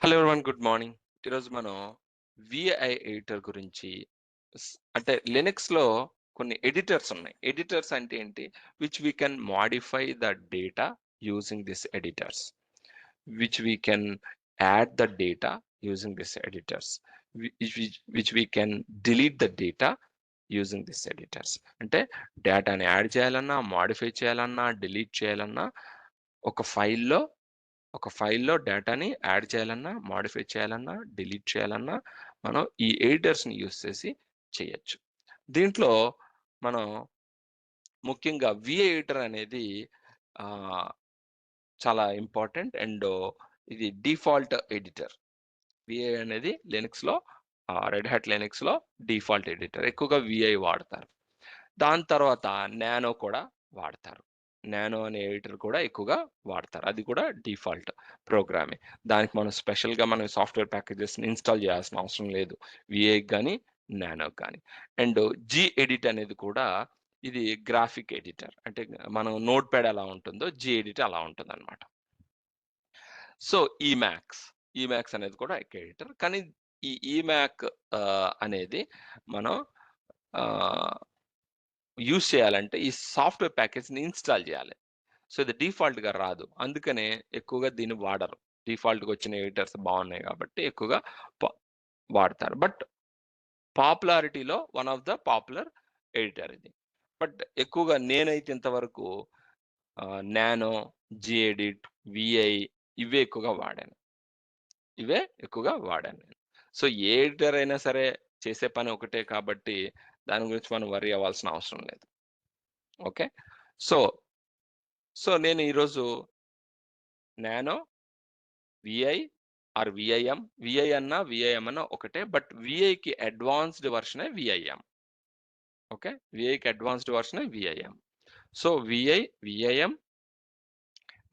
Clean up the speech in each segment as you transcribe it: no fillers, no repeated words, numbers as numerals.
Hello everyone, good morning. ఈరోజు మనం VI editor గురించి అంటే లినక్స్‌లో కొన్ని ఎడిటర్స్ ఉన్నాయి. ఎడిటర్స్ అంటే ఏంటి? Which we can modify the data using this editors. Which we can add the data using this editors. Which we can delete the data using this editors. అంటే డేటాని add చేయాలన్నా, modify చేయాలన్నా, delete చేయాలన్నా ఒక ఫైల్‌లో ఒక ఫైల్‌లో డేటాని యాడ్ చేయాలన్నా, మోడిఫై చేయాలన్నా, డిలీట్ చేయాలన్నా మనం ఈ ఎడిటర్స్‌ని యూజ్ చేసి చేయొచ్చు. దీంట్లో మనం ముఖ్యంగా విఐ ఎడిటర్ అనేది ఆహ్, చాలా ఇంపార్టెంట్ అండ్ ఇది డిఫాల్ట్ ఎడిటర్. విఐ అనేది లినక్స్‌లో రెడ్ హ్యాట్ లినక్స్‌లో డిఫాల్ట్ ఎడిటర్. ఎక్కువగా విఐ వాడతారు. దాని తర్వాత నానో కూడా వాడతారు. నానో అనే ఎడిటర్ కూడా ఎక్కువగా వాడతారు. అది కూడా డిఫాల్ట్ ప్రోగ్రామే. దానికి మనం స్పెషల్‌గా మనం సాఫ్ట్‌వేర్ ప్యాకేజెస్‌ని ఇన్‌స్టాల్ చేయాల్సిన అవసరం లేదు. విఐకి గాని, నానోకి గాని. అండ్ ఎడిట్ అనేది కూడా ఇది గ్రాఫిక్ ఎడిటర్. అంటే మనం నోట్‌ప్యాడ్ ఎలా ఉంటుందో ఎడిట్ అలా ఉంటుందన్నమాట. సో, ఈమాక్స్ అనేది కూడా ఒక ఎడిటర్. కానీ ఈ ఈమాక్ అనేది మనం ఆహ్ యూజ్ చేయాలంటే ఈ సాఫ్ట్‌వేర్ ప్యాకేజ్‌ని ఇన్‌స్టాల్ చేయాలి. సో, ఇది డిఫాల్ట్‌గా రాదు. అందుకనే ఎక్కువగా దీన్ని వాడరు. డిఫాల్ట్‌గా వచ్చిన ఎడిటర్స్ బావున్నాయి కాబట్టి ఎక్కువగా ప వాడతారు. బట్ పాపులారిటీలో one of the popular editor ఇది. బట్ ఎక్కువగా నేనైతే ఇంతవరకు నానో, ఎడిట్, విఐ ఇవే ఎక్కువగా వాడాను. ఇవే ఎక్కువగా వాడాను నేను. సో, ఏ ఎడిటర్ అయినా సరే చేసే పని ఒకటే కాబట్టి దాని గురించి మనం వర్రీ అవ్వాల్సిన అవసరం లేదు. ఓకే. సో నేను ఈరోజు nano, VI or VIM, VI అన్నా, విఐఎం అన్నా ఒకటే. బట్ విఐకి అడ్వాన్స్‌డ్ వెర్షనే విఐఎం. ఓకే. విఐకి అడ్వాన్స్‌డ్ వెర్షనే VIM. So, VIM,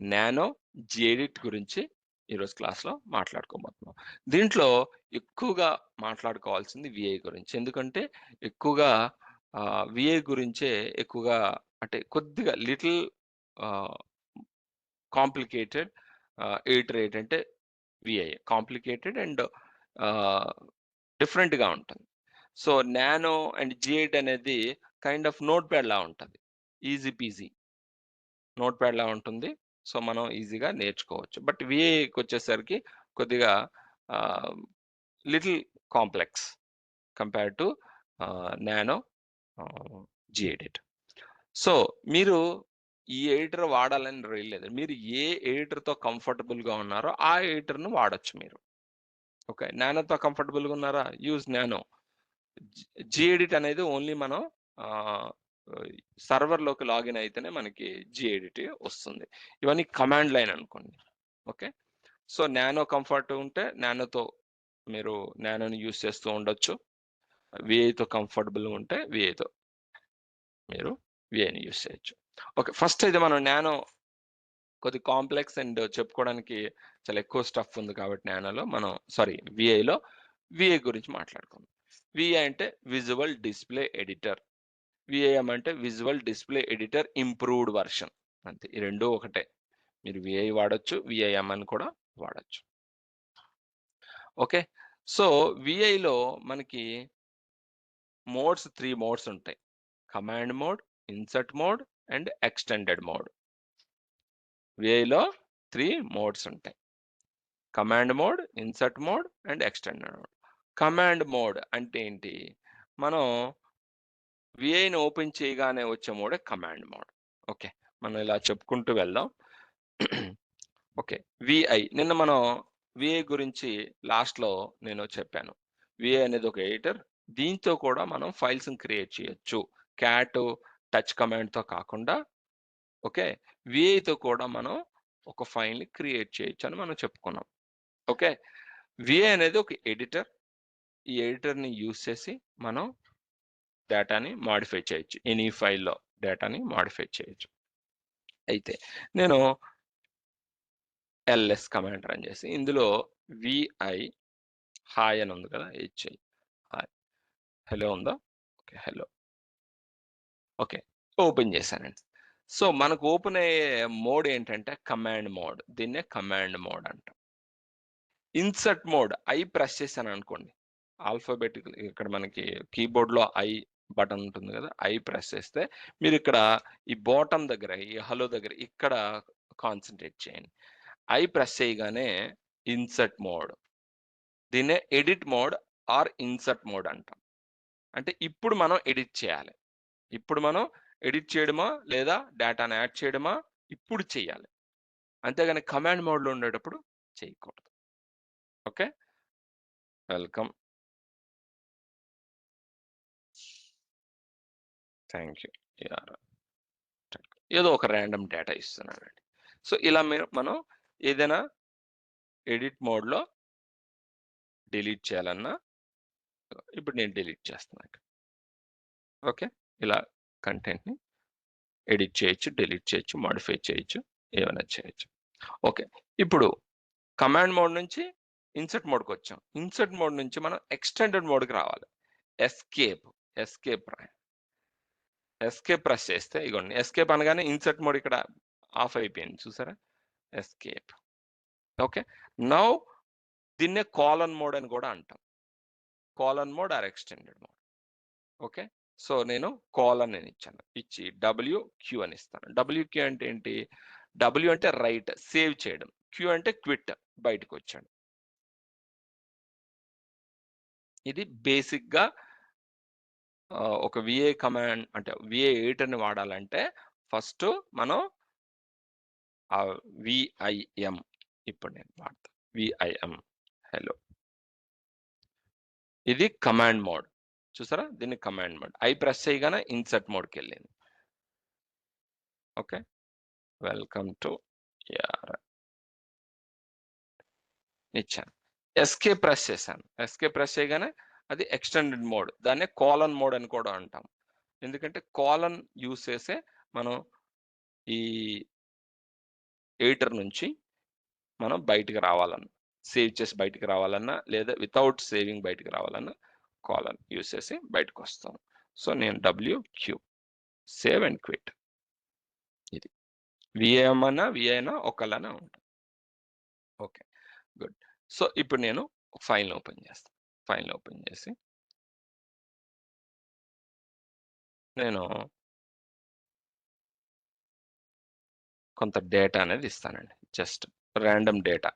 nano, gedit గురించి ఈరోజు క్లాస్‌లో మాట్లాడుకోబోతున్నాం. దీంట్లో ఎక్కువగా మాట్లాడుకోవాల్సింది విఐ గురించి. ఎందుకంటే ఎక్కువగా విఐ గురించే ఎక్కువగా అంటే కొద్దిగా లిటిల్ ఆహ్, కాంప్లికేటెడ్ ఎడిటర్ ఏంటంటే విఐ. కాంప్లికేటెడ్ అండ్ ఆహ్, డిఫరెంట్‌గా ఉంటుంది. సో, నానో అండ్ జేడ్ అనేది కైండ్ ఆఫ్ నోట్‌ప్యాడ్‌లా ఉంటది. ఈజీ పీజీ నోట్‌ప్యాడ్‌లా ఉంటుంది. సో, మనం ఈజీగా నేర్చుకోవచ్చు. బట్ విఐకొచ్చేసరికి కొద్దిగా ఆహ్, little complex compared to nano, ఆహ్, జెడిట్. సో, మీరు ఈ ఎడిటర్ వాడాలని రూల్ లేదు. మీరు ఏ ఎడిటర్‌తో కంఫర్టబుల్‌గా ఉన్నారో ఆ ఎడిటర్‌ని వాడొచ్చు మీరు. ఓకే. నానోతో కంఫర్టబుల్‌గా ఉన్నారా? Use nano. ఎడిట్ అనేది ఓన్లీ మనం ఆహ్, సర్వర్‌లోకి లాగిన్ అయితేనే మనకి ఎడిట్ వస్తుంది. ఇవన్నీ కమాండ్ లైన్ అనుకోండి. ఓకే. సో, నానో కంఫర్ట్ ఉంటే నానోతో మీరు నానోని యూజ్ చేస్తూ ఉండొచ్చు. విఐతో కంఫర్టబుల్‌గా ఉంటే విఐతో మీరు విఐని యూజ్ చేయొచ్చు. ఓకే. ఫస్ట్ అయితే మనం నానో కొద్దిగా కాంప్లెక్స్ అండ్ చెప్పుకోవడానికి చాలా ఎక్కువ స్టఫ్ ఉంది కాబట్టి నానోలో మనం విఐలో విఐ గురించి మాట్లాడుకుందాం. విఐ అంటే విజువల్ డిస్‌ప్లే ఎడిటర్. విఐఎం అంటే visual display editor improved version. అంతే. ఈ 2 ఒకటే. మీరు విఐ వాడొచ్చు. విఐఎం అని కూడా వాడొచ్చు. ఓకే. సో, విఐలో మనకి 3 మోడ్స్ ఉంటాయి. Command mode, insert mode and extended mode. విఐలో 3 మోడ్స్ ఉంటాయి. Command mode, insert mode and extended mode. Command mode అంటే ఏంటి? మనం విఐని ఓపెన్ చేయగానే వచ్చే మోడే కమాండ్ మోడ్. ఓకే. మనం ఇలా చెప్పుకుంటూ వెళ్దాం. ఓకే. నిన్న మనం విఐ గురించి లాస్ట్‌లో నేను చెప్పాను. విఐ అనేది ఒక ఎడిటర్. దీంతో కూడా మనం ఫైల్స్‌ని క్రియేట్ చేయొచ్చు. క్యాట్, టచ్ కమాండ్‌తో కాకుండా ఓకే. విఐతో కూడా మనం ఒక ఫైల్‌ని క్రియేట్ చేయొచ్చని మనం చెప్పుకున్నాం. ఓకే. విఐ అనేది ఒక ఎడిటర్. ఈ ఎడిటర్‌ని యూజ్ చేసి మనం డేటాని మోడిఫై చేయొచ్చు. ఎనీ ఫైల్‌లో డేటాని మోడిఫై చేయొచ్చు. అయితే నేను ఎల్ఎస్ కమాండ్ రన్ చేసి ఇందులో విఐ హాయ్ అని ఉంది కదా! హాయ్. హలో ఉందా? ఓకే. హలో. ఓకే. ఓపెన్ చేశానండి. సో, మనకు ఓపెన్ అయ్యే మోడ్ ఏంటంటే కమాండ్ మోడ్. దీన్నే కమాండ్ మోడ్ అంటాం. ఇన్సర్ట్ మోడ్ ఐ ప్రెస్ చేశాను అనుకోండి, ఆల్ఫాబెటిక్ ఇక్కడ మనకి కీబోర్డ్లో ఐ బటన్ ఉంటుంది కదా, ఐ ప్రెస్ చేస్తే మీరు ఇక్కడ ఈ బాటమ్ దగ్గర, ఈ హలో దగ్గర ఇక్కడ కాన్సన్ట్రేట్ చేయండి. ఐ ప్రెస్ చేయగానే ఇన్సర్ట్ మోడ్, దీన్నే edit mode or insert mode అంటాం. అంటే ఇప్పుడు మనం ఎడిట్ చేయాలి, ఇప్పుడు మనం ఎడిట్ చేయడమా లేదా డేటాను యాడ్ చేయడమా ఇప్పుడు చేయాలి, అంతేగాని కమాండ్ మోడ్లో ఉండేటప్పుడు చేయకూడదు. Okay, welcome, thank you. ఏదో ఒక ర్యాండమ్ డేటా ఇస్తున్నానండి. సో ఇలా మనం ఏదైనా ఎడిట్ మోడ్లో డిలీట్ చేయాలన్నా, ఇప్పుడు నేను డిలీట్ చేస్తున్నాను. ఓకే, ఇలా కంటెంట్ని ఎడిట్ చేయొచ్చు, డిలీట్ చేయొచ్చు, మాడిఫై చేయొచ్చు, ఏమైనా చేయొచ్చు. ఓకే, ఇప్పుడు కమాండ్ మోడ్ నుంచి ఇన్సర్ట్ మోడ్కి వచ్చాం. ఇన్సర్ట్ మోడ్ నుంచి మనం ఎక్స్టెండెడ్ మోడ్కి రావాలి. ఎస్కేప్ ప్రెస్ చేస్తే ఇగోండి, ఎస్కేప్ అనగానే ఇన్సర్ట్ మోడ్ ఇక్కడ ఆఫ్ అయిపోయింది, చూసారా, ఎస్కేప్. ఓకే, నౌ దీన్నే కాలన్ మోడ్ అని కూడా అంటాం, colon mode or extended mode. Okay, so నేను కాలన్ అని ఇచ్చాను, ఇచ్చి WQ అని ఇస్తాను. WQ అంటే ఏంటి? W అంటే రైట్, సేవ్ చేయడం, Q అంటే క్విట్, బయటకు వచ్చాడు. ఇది బేసిక్ గా ఒక VA కమాండ్ అంటే VA ఎడిటర్ని వాడాలంటే ఫస్ట్ మనం VIM, ఇప్పుడు నేను వాడతా VIM, హలో. ఇది కమాండ్ మోడ్, చూసారా, దీన్ని కమాండ్ మోడ్. ఐ ప్రెస్ చేయగానే ఇన్సర్ట్ మోడ్కి వెళ్ళింది. ఓకే, వెల్కమ్ టు ఇచ్చాను. ఎస్కేప్ ప్రెస్ చేశాను, ఎస్కేప్ ప్రెస్ చేయగానే అది ఎక్స్టెండెడ్ మోడ్, దాన్నే కాలన్ మోడ్ అని కూడా అంటాం. ఎందుకంటే కాలన్ యూస్ చేసే మనం ఈ ఎడిటర్ నుంచి మనం బయటికి రావాలన్నా, సేవ్ చేసి బయటికి రావాలన్నా, లేదా వితౌట్ సేవింగ్ బయటికి రావాలన్నా కాలన్ యూస్ చేసి బయటకు వస్తాం. సో నేను WQ, సేవ్ అండ్ క్విట్. ఇది VIM అన్నా VI అయినా ఒకలానే ఉంటుంది. Okay, good. సో ఇప్పుడు నేను ఫైల్ ఓపెన్ చేస్తాను. ఫైల్ ఓపెన్ చేసి నేను కొంత డేటా అనేది ఇస్తానండి, just random data.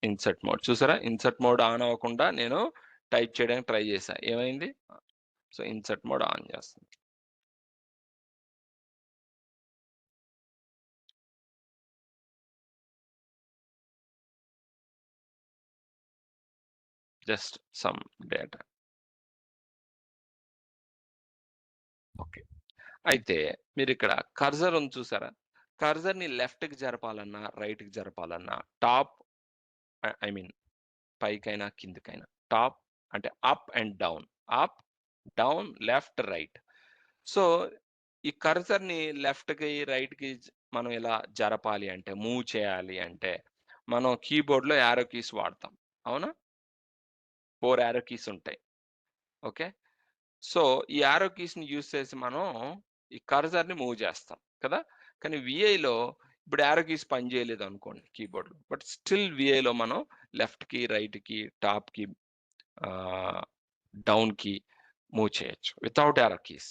Insert mode, చూసారా, ఇన్సర్ట్ మోడ్ ఆన్ అవ్వకుండా నేను టైప్ చేయడానికి ట్రై చేశా, ఏమైంది? సో ఇన్సర్ట్ మోడ్ ఆన్ చేస్తాను. Just some data. ఓకే, అయితే మీరు ఇక్కడ కర్జర్ ఉంది చూసారా, కర్జర్ని లెఫ్ట్కి జరపాలన్నా రైట్కి జరపాలన్నా, టాప్ ఐ మీన్ పైకైనా కిందకైనా, టాప్ అంటే up and down, up down left right. So ఈ కర్సర్ని లెఫ్ట్కి రైట్కి మనం ఇలా జరపాలి అంటే, మూవ్ చేయాలి అంటే మనం కీబోర్డ్లో యారో కీస్ వాడతాం, అవునా? 4 యారో కీస్ ఉంటాయి. ఓకే, సో ఈ యారో కీస్ని యూస్ చేసి మనం ఈ కర్సర్ని మూవ్ చేస్తాం కదా. కానీ VIలో ఇప్పుడు యారో కీస్ పనిచేయలేదు అనుకోండి కీబోర్డ్లో, బట్ స్టిల్ VIలో మనం లెఫ్ట్కి రైట్కి టాప్కి డౌన్కి మూవ్ చేయొచ్చు వితౌట్ యారో కీస్.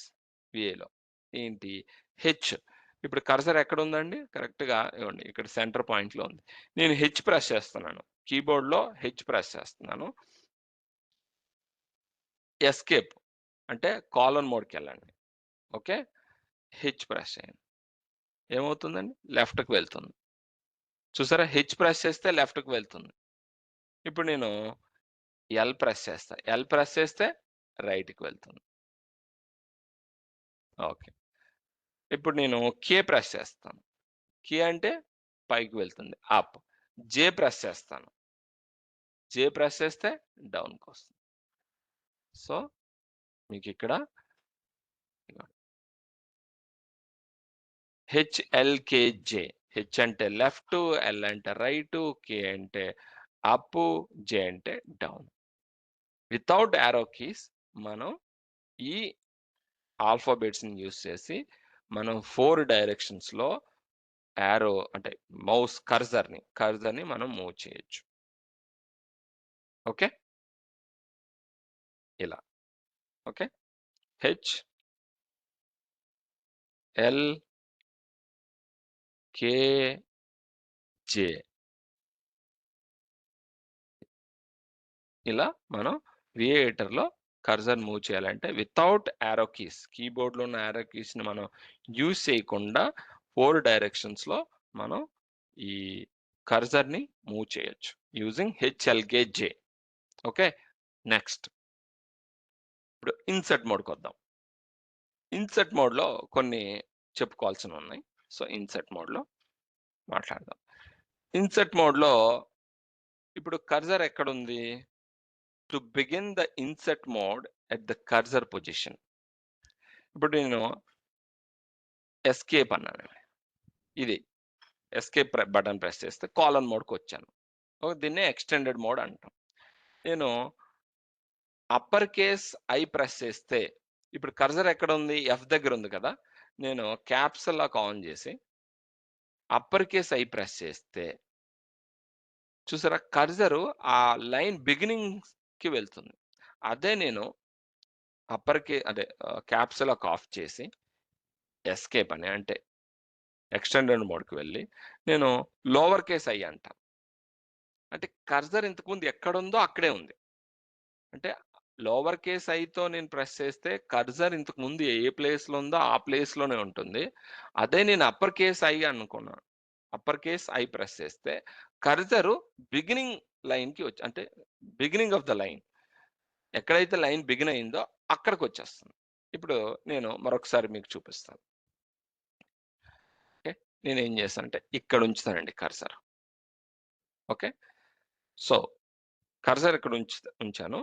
VIలో ఏంటి, హెచ్, ఇప్పుడు కర్సర్ ఎక్కడ ఉందండి, కరెక్ట్గా ఇవ్వండి, ఇక్కడ సెంటర్ పాయింట్లో ఉంది. నేను హెచ్ ప్రెస్ చేస్తున్నాను, కీబోర్డ్లో హెచ్ ప్రెస్ చేస్తున్నాను. ఎస్కేప్ అంటే కాలన్ మోడ్కి వెళ్ళండి. ఓకే, హెచ్ ప్రెస్ చేయండి, ఏమవుతుందండి, లెఫ్ట్కి వెళ్తుంది, చూసారా, హెచ్ ప్రెస్ చేస్తే లెఫ్ట్కి వెళ్తుంది. ఇప్పుడు నేను ఎల్ ప్రెస్ చేస్తా, ఎల్ ప్రెస్ చేస్తే రైట్కి వెళ్తుంది. ఓకే, ఇప్పుడు నేను కే ప్రెస్ చేస్తాను, కే అంటే పైకి వెళ్తుంది, అప్. జే ప్రెస్ చేస్తాను, జే ప్రెస్ చేస్తే డౌన్కి వస్తుంది. సో మీకు ఇక్కడ HLKJ, హెచ్ అంటే లెఫ్ట్, ఎల్ అంటే రైట్, కే అంటే అప్, జే అంటే డౌన్. వితౌట్ యారో కీస్ మనం ఈ ఆల్ఫాబెట్స్ని యూస్ చేసి మనం 4 డైరెక్షన్స్లో యారో అంటే మౌస్ కర్సర్‌ని మనం మూవ్ చేయొచ్చు. ఓకే. ఇలా. ఓకే. హెచ్, ఎల్, కే, జే ఇలా మనం వీఏ ఎడిటర్‌లో కర్సర్ మూవ్ చేయాలంటే వితౌట్ యారో కీస్, కీబోర్డ్‌లో ఉన్న యారో కీస్‌ని మనం యూజ్ చేయకుండా 4 డైరెక్షన్స్‌లో మనం ఈ కర్సర్‌ని మూవ్ చేయొచ్చు. యూజింగ్ హెచ్ఎల్‌కే-జే. ఓకే. నెక్స్ట్ ఇప్పుడు ఇన్సర్ట్ మోడ్‌కొద్దాం. ఇన్సర్ట్ మోడ్‌లో కొన్ని చెప్పుకోవాల్సినవున్నాయి. సో, ఇన్సర్ట్ మోడ్‌లో మాట్లాడదాం. ఇన్సర్ట్ మోడ్‌లో ఇప్పుడు కర్సర్ ఎక్కడుంది? To begin the insert mode at the cursor position. ఇప్పుడు నేను ఎస్కేప్ అన్నానండి. ఇది ఎస్కేప్ బటన్ ప్రెస్ చేస్తే కాలన్ మోడ్‌కొచ్చాను. దీన్నే ఎక్స్‌టెండెడ్ మోడ్ అంటాం. నేను అప్పర్ కేస్ ఐ ప్రెస్ చేస్తే ఇప్పుడు కర్సర్ ఎక్కడుంది? ఎఫ్ దగ్గరుంది కదా! నేను క్యాప్స్ లాక్ ఆన్ చేసి అప్పర్ కేస్ ఐ ప్రెస్ చేస్తే చూసారా? కర్సరు ఆ లైన్ బిగినింగ్స్‌కి వెళ్తుంది. అదే నేను అంటే క్యాప్స్ లాక్ ఆఫ్ చేసి ఎస్కేప్ అని అంటే ఎక్స్‌టెండెడ్ మోడ్‌కి వెళ్ళి నేను లోవర్ కేస్ ఐ అంటా. అంటే కర్సర్ ఇంతకుముందు ఎక్కడుందో అక్కడే ఉంది. అంటే లోవర్ కేస్ ఐతో నేను ప్రెస్ చేస్తే కర్సర్ ఇంతకుముందు ఏ ప్లేస్‌లో ఉందో ఆ ప్లేస్‌లోనే ఉంటుంది. అదే నేను అప్పర్ కేస్ ఐ అనుకున్నాను. అప్పర్ కేస్ ఐ ప్రెస్ చేస్తే కర్సరు బిగినింగ్ లైన్‌కి అంటే బిగినింగ్ ఆఫ్ ద లైన్. ఎక్కడైతే లైన్ బిగిన్ అయిందో అక్కడికొచ్చేస్తుంది. ఇప్పుడు నేను మరొకసారి మీకు చూపిస్తాను. ఓకే. నేనేం చేస్తానంటే ఇక్కడ ఉంచుతానండి కర్సర్. ఓకే. సో, కర్సర్ ఇక్కడ ఉంచాను.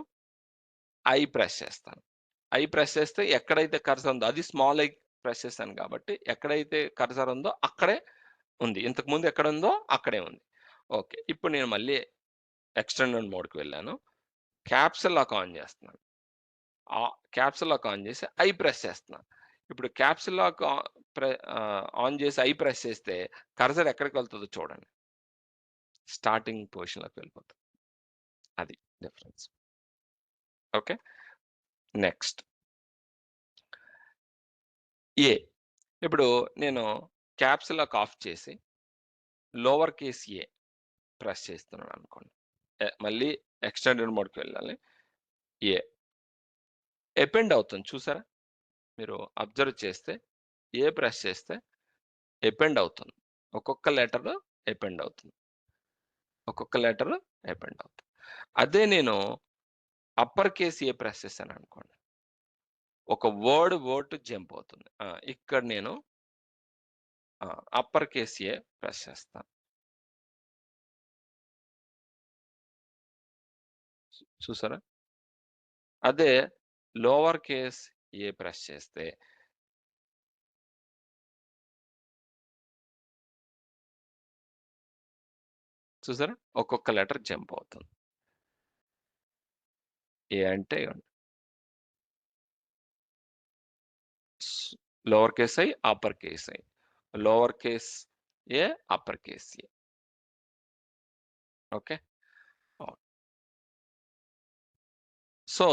ఐ ప్రెస్ చేస్తాను. ఐ ప్రెస్ చేస్తే ఎక్కడైతే కర్సర్ ఉందో అది స్మాల్ ఐ ప్రెస్ చేశాను కాబట్టి ఎక్కడైతే కర్సర్ ఉందో అక్కడే ఉంది. ఇంతకుముందు ఎక్కడుందో అక్కడే ఉంది. ఓకే. ఇప్పుడు నేను మళ్ళీ ఎక్స్‌టెండెడ్ మోడ్‌కి వెళ్ళాను. క్యాప్స్ లాక్ ఆన్ చేస్తున్నాను. క్యాప్స్ లాక్ ఆన్ చేసి ఐ ప్రెస్ చేస్తున్నా. ఇప్పుడు క్యాప్స్ లాక్ ఆన్ చేసి ఐ ప్రెస్ చేస్తే కర్సర్ ఎక్కడికి వెళ్తదో చూడండి. స్టార్టింగ్ పొజిషన్‌లోకి వెళ్ళిపోతుంది. అది డిఫరెన్స్. ఓకే. నెక్స్ట్ ఏ. ఇప్పుడు నేను క్యాప్స్ లాక్ ఆఫ్ చేసి లోవర్ కేస్ ఏ ప్రెస్ చేస్తున్నాననుకోండి. మళ్ళీ ఎక్స్‌టెండెడ్ మోడ్‌కి వెళ్ళాలి. ఏ. ఎపెండ్ అవుతుంది చూసారా? మీరు అబ్జర్వ్ చేస్తే ఏ ప్రెస్ చేస్తే ఎపెండ్ అవుతుంది. ఒక్కొక్క లెటరు ఎపెండ్ అవుతుంది. ఒక్కొక్క లెటరు ఎపెండ్ అవుతుంది. అదే నేను అప్పర్ కేస్ ఏ ప్రెస్ చేశాననుకోండి. ఒక వర్డ్ టు జంప్ అవుతుంది. ఇక్కడ నేను అప్పర్ కేస్ ఏ ప్రెస్ చేస్తాను. చూసారా? అదే లోవర్ కేస్ ఏ ప్రెస్ చేస్తే చూసారా? ఒక్కొక్క లెటర్ జంప్ అవుతుంది. ఏ అంటే స్ lower case I, upper case I. Lower case A, upper case A. Okay. Oh! So,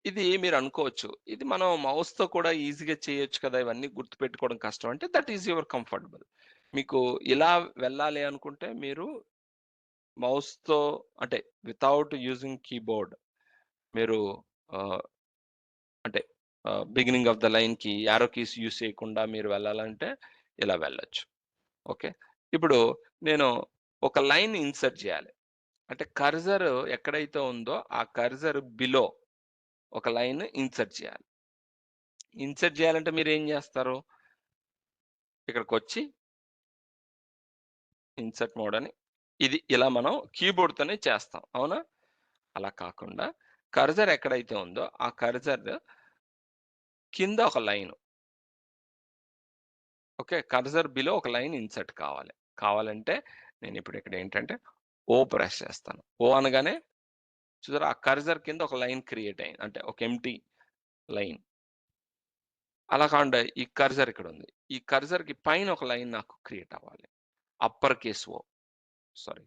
ఇది మీరనుకోవచ్చు. ఇది మనం మౌస్‌తో కూడా ఈజీగా చేయొచ్చు కదా! ఇవన్నీ గుర్తుపెట్టుకోవడం కష్టం అంటే దట్ ఈస్ యువర్ కంఫర్టబుల్. మీకు ఇలా వెళ్ళాలి అనుకుంటే మీరు మౌస్‌తో అంటే వితౌట్ యూజింగ్ కీబోర్డ్ మీరు ఆహ్, అంటే బిగినింగ్ ఆఫ్ ద లైన్‌కి యారో కీస్ యూజ్ చేయకుండా మీరు వెళ్ళాలంటే ఇలా వెళ్ళొచ్చు. ఓకే. ఇప్పుడు నేను ఒక లైన్ ఇన్సర్ట్ చేయాలి. అంటే కర్సర్ ఎక్కడైతే ఉందో ఆ కర్సర్ బిలో ఒక లైన్ ఇన్సర్ట్ చేయాలి. ఇన్సర్ట్ చేయాలంటే మీరేం జేస్తారు? ఇక్కడికొచ్చి ఇన్సర్ట్ మోడ్ అని ఇది ఇలా మనం కీబోర్డ్‌తోనే చేస్తాం. అవునా? అలా కాకుండా కర్సర్ ఎక్కడైతే ఉందో ఆ కర్సర్ కింద ఒక లైను. ఓకే. కర్సర్ బిలో ఒక లైన్ ఇన్సర్ట్ కావాలి. కావాలంటే నేనిప్పుడు ఇక్కడ ఏంటంటే ఓ ప్రెస్ చేస్తాను. ఓ అనగానే చూసారా? ఆ కర్సర్ కింద ఒక లైన్ క్రియేట్ అయింది. అంటే ఒక ఎంప్టీ లైన్. అలా కాకుండా ఈ కర్సర్ ఇక్కడుంది. ఈ కర్సర్‌కి పైన ఒక లైన్ నాకు క్రియేట్ అవ్వాలి. Upper case O, sorry,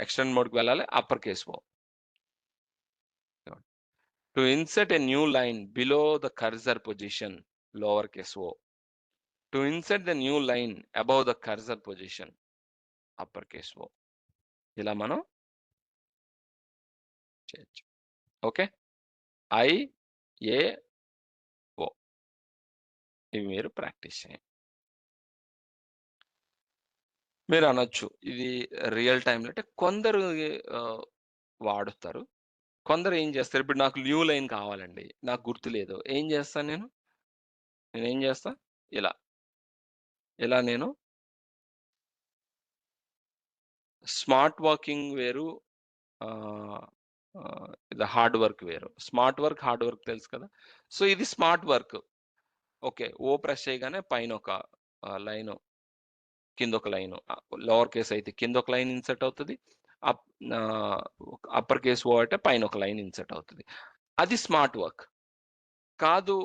extend మోడ్కి వెళ్ళాలి, upper case O. To insert a new line below the cursor position, lower case O. To insert the new line above the cursor position, upper case O. ఇలా మనం చేయొచ్చు. Okay, I ఏ ఓ, ఇవి మీరు practice చేయండి. మీరు అనొచ్చు ఇది రియల్ టైంలో అంటే కొందరు వాడుతారు, కొందరు ఏం చేస్తారు, ఇప్పుడు నాకు న్యూ లైన్ కావాలండి, నాకు గుర్తులేదు, ఏం చేస్తాను నేనేం చేస్తా, ఇలా ఇలా నేను స్మార్ట్ వాకింగ్ వేరు, ఇది హార్డ్ వర్క్ వేరు. స్మార్ట్ వర్క్, హార్డ్ వర్క్ తెలుసు కదా. సో ఇది స్మార్ట్ వర్క్. ఓకే, ఓ ప్రెస్ చేయగానే పైన ఒక లైను, కింద ఒక లైను, లోవర్ కేస్ అయితే కింద ఒక లైన్ ఇన్సర్ట్ అవుతుంది, అప్పర్ కేస్ ఓ అంటే పైన ఒక లైన్ ఇన్సర్ట్ అవుతుంది. అది స్మార్ట్ వర్క్. కాదు,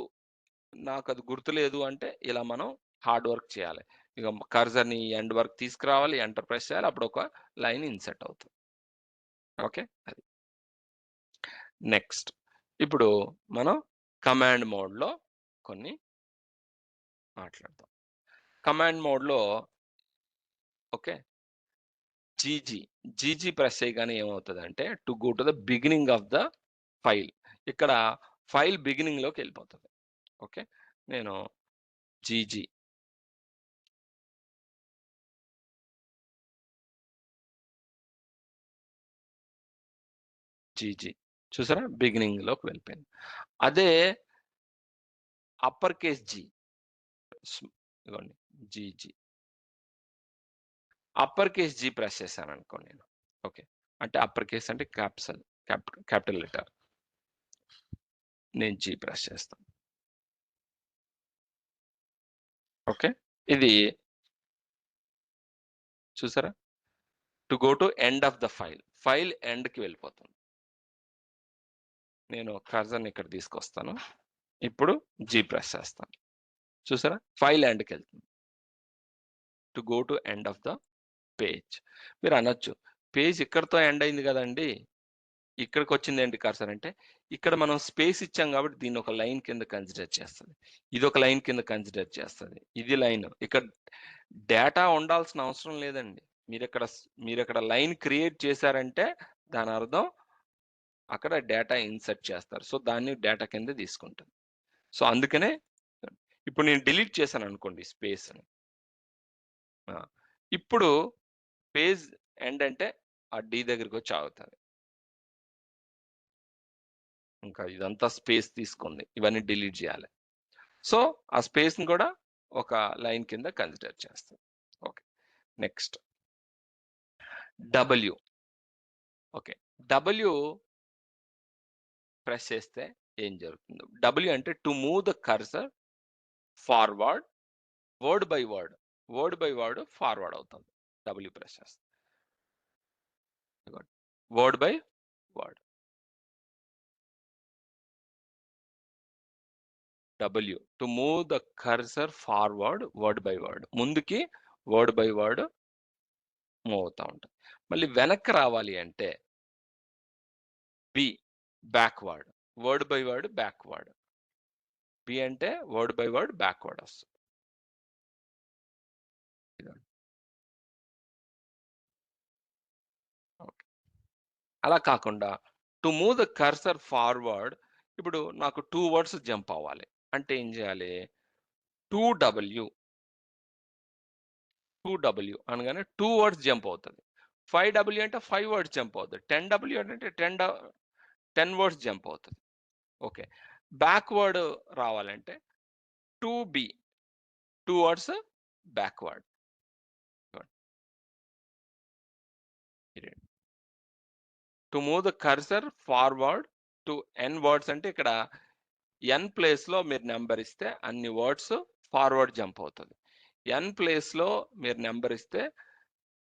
నాకు అది గుర్తులేదు అంటే ఇలా మనం హార్డ్ వర్క్ చేయాలి. ఇక కర్సర్ని ఎండ్ వరకు తీసుకురావాలి, ఎంటర్ ప్రెస్ చేయాలి, అప్పుడు ఒక లైన్ ఇన్సర్ట్ అవుతుంది. ఓకే, అది నెక్స్ట్. ఇప్పుడు మనం కమాండ్ మోడ్లో కొన్ని మాట్లాడతాం. కమాండ్ మోడ్లో ఓకే, జీజీ ప్రెస్ చేయగానే ఏమవుతుందంటే to go to the beginning of the file, ఇక్కడ ఫైల్ బిగినింగ్ లోకి వెళ్ళిపోతుంది. ఓకే, నేను జీజీ చూసారా, బిగినింగ్ లోకి వెళ్ళిపోయింది. అదే అప్పర్ కేస్ జీ, ఇదిగోండి GG, upper case G press చేశాను అనుకోండి నేను. ఓకే, అంటే అప్పర్ కేస్ అంటే క్యాపిటల్ లెటర్, నేను జీ ప్రెస్ చేస్తాను. ఓకే, ఇది చూసారా, to go to end of the file ఎండ్కి వెళ్ళిపోతుంది. నేను కర్సర్ని ఇక్కడ తీసుకొస్తాను, ఇప్పుడు జీ ప్రెస్ చేస్తాను, చూసారా ఫైల్ ఎండ్కి వెళ్తుంది. To go to end of the page. మీరు అనొచ్చు పేజ్ ఇక్కడతో ఎండ్ అయింది కదండి, ఇక్కడికి వచ్చింది ఏంటి కర్సర్ అంటే, ఇక్కడ మనం స్పేస్ ఇచ్చాం కాబట్టి దీన్ని ఒక లైన్ కింద కన్సిడర్ చేస్తుంది, ఇది ఒక లైన్ కింద కన్సిడర్ చేస్తుంది, ఇది లైన్. ఇక్కడ డేటా ఉండాల్సిన అవసరం లేదండి, మీరు ఇక్కడ లైన్ క్రియేట్ చేశారంటే దాని అర్థం అక్కడ డేటా ఇన్సర్ట్ చేస్తారు, సో దాన్ని డేటా కింద తీసుకుంటుంది. సో అందుకనే ఇప్పుడు నేను డిలీట్ చేశాను అనుకోండి స్పేస్, ఇప్పుడు పేజ్ ఎండ్ అంటే ఆ డి దగ్గరికి వచ్చి ఆగుతుంది. ఇంకా ఇదంతా స్పేస్ తీసుకుంది, ఇవన్నీ డిలీట్ చేయాలి. సో ఆ స్పేస్ని కూడా ఒక లైన్ కింద కన్సిడర్ చేస్తాం. Okay, next W. Okay, W press చేస్తే ఏం జరుగుతుంది, డబ్ల్యూ అంటే to move the cursor forward, word by word forward అవుతుంది. డబ్ల్యూ ప్రెస్ చేస్తే word by word, W to move the cursor forward, word by word, ముందుకి word by word move అవుతా ఉంటుంది. మళ్ళీ వెనక్కి రావాలి అంటే B, backward, word by word backward, B అంటే వర్డ్ బై వర్డ్ బ్యాక్వర్డ్ వస్తుంది. అలా కాకుండా to move the cursor forward, ఇప్పుడు నాకు 2 వర్డ్స్ జంప్ అవ్వాలి అంటే ఏం చేయాలి, 2W అనగానే 2 వర్డ్స్ జంప్ అవుతుంది. 5W అంటే 5 వర్డ్స్ జంప్ అవుతుంది. 10W అంటే 10 వర్డ్స్ జంప్ అవుతుంది. ఓకే, బ్యాక్వర్డ్ రావాలంటే 2B, 2 words backward. To move the cursor forward to n words అంటే ఇక్కడ n ప్లేస్ లో మీరు నెంబర్ ఇస్తే అన్ని వర్డ్స్ ఫార్వర్డ్ జంప్ అవుతుంది. n ప్లేస్ లో మీరు నెంబర్ ఇస్తే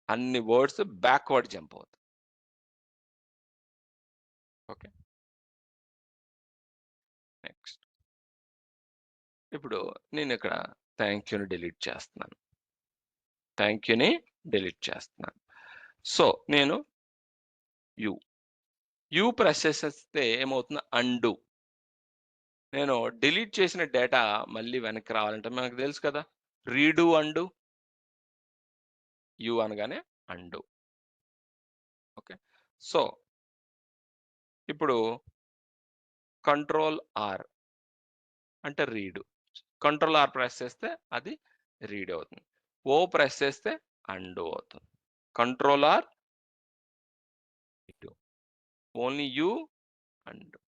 అన్ని వర్డ్స్ బ్యాక్వర్డ్ జంప్ అవుతుంది. Okay, next. ఇప్పుడు నేను ఇక్కడ థ్యాంక్ యూని డిలీట్ చేస్తున్నాను. థ్యాంక్ యూని డిలీట్ చేస్తున్నాను. సో నేను యూ ప్రెస్ చేసేస్తే ఏమవుతుంది, అండు. నేను డిలీట్ చేసిన డేటా మళ్ళీ వెనక్కి రావాలంటే మనకు తెలుసు కదా, రీడు అండు. యూ అనగానే అండు. ఓకే. సో ఇప్పుడు కంట్రోల్ ఆర్ అంటే రీడు. కంట్రోల్ ఆర్ ప్రెస్ చేస్తే అది రీడ్ అవుతుంది. ఓ ప్రెస్ చేస్తే అండు అవుతుంది. Control R redo. Only U undo.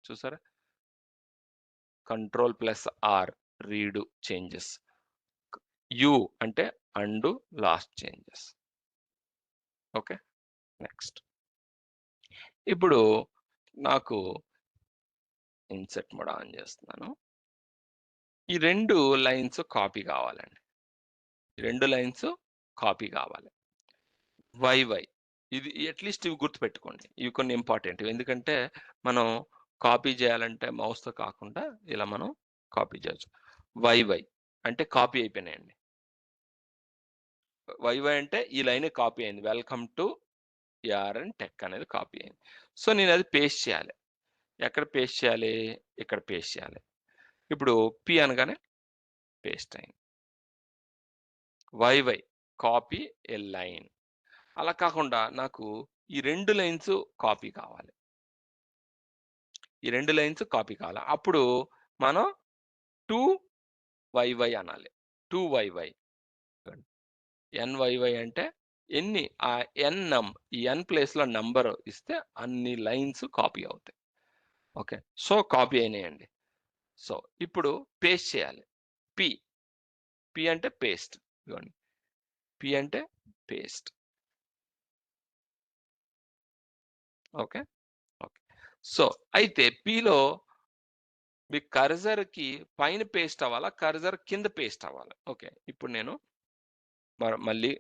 చూసారా, control plus R redo changes. U అంటే undo last changes. Okay. Next ఇప్పుడు నాకు ఇన్సెట్ మోడ్ ఆన్ చేస్తున్నాను. ఈ 2 లైన్స్ కాపీ కావాలండి. ఈ 2 లైన్స్ కాపీ కావాలి. వైవై ఇది అట్లీస్ట్ ఇవి గుర్తుపెట్టుకోండి. ఇవి కొన్ని ఇంపార్టెంట్. ఎందుకంటే మనం కాపీ చేయాలంటే మౌస్‌తో కాకుండా ఇలా మనం కాపీ చేయొచ్చు. వైవై అంటే కాపీ అయిపోయినాయండి. వైవై అంటే ఈ లైన్ కాపీ అయింది. వెల్కమ్ టు యార్ఎన్ టెక్ అనేది కాపీ అయింది. సో నేను అది పేస్ట్ చేయాలి. ఎక్కడ పేస్ట్ చేయాలి? ఇక్కడ పేస్ట్ చేయాలి. ఇప్పుడు పి అనగానే పేస్ట్ అయింది. వైవై కాపీ ఏ లైన్. అలా కాకుండా నాకు ఈ 2 లైన్స్ కాపీ కావాలి. ఈ 2 లైన్స్ కాపీ కావాలి. అప్పుడు మనం 2 వైవై అనాలి. 2 వైవై. ఎన్‌వైవై అంటే ఎన్ని ఈ ఎన్ ప్లేస్‌లో నంబర్ ఇస్తే అన్ని లైన్స్ కాపీ అవుతాయి. ఓకే. సో కాపీ అయినాయండి. సో ఇప్పుడు పేస్ట్ చేయాలి. పి. పి అంటే పేస్ట్. ఇదిగోండి. పి అంటే పేస్ట్. ఓకే. ఓకే. సో అయితే పిలో మీ కర్సర్‌కి పైన పేస్ట్ అవ్వాలా? కర్సర్ కింద పేస్ట్ అవ్వాలా? ఓకే. ఇప్పుడు నేను మళ్ళీ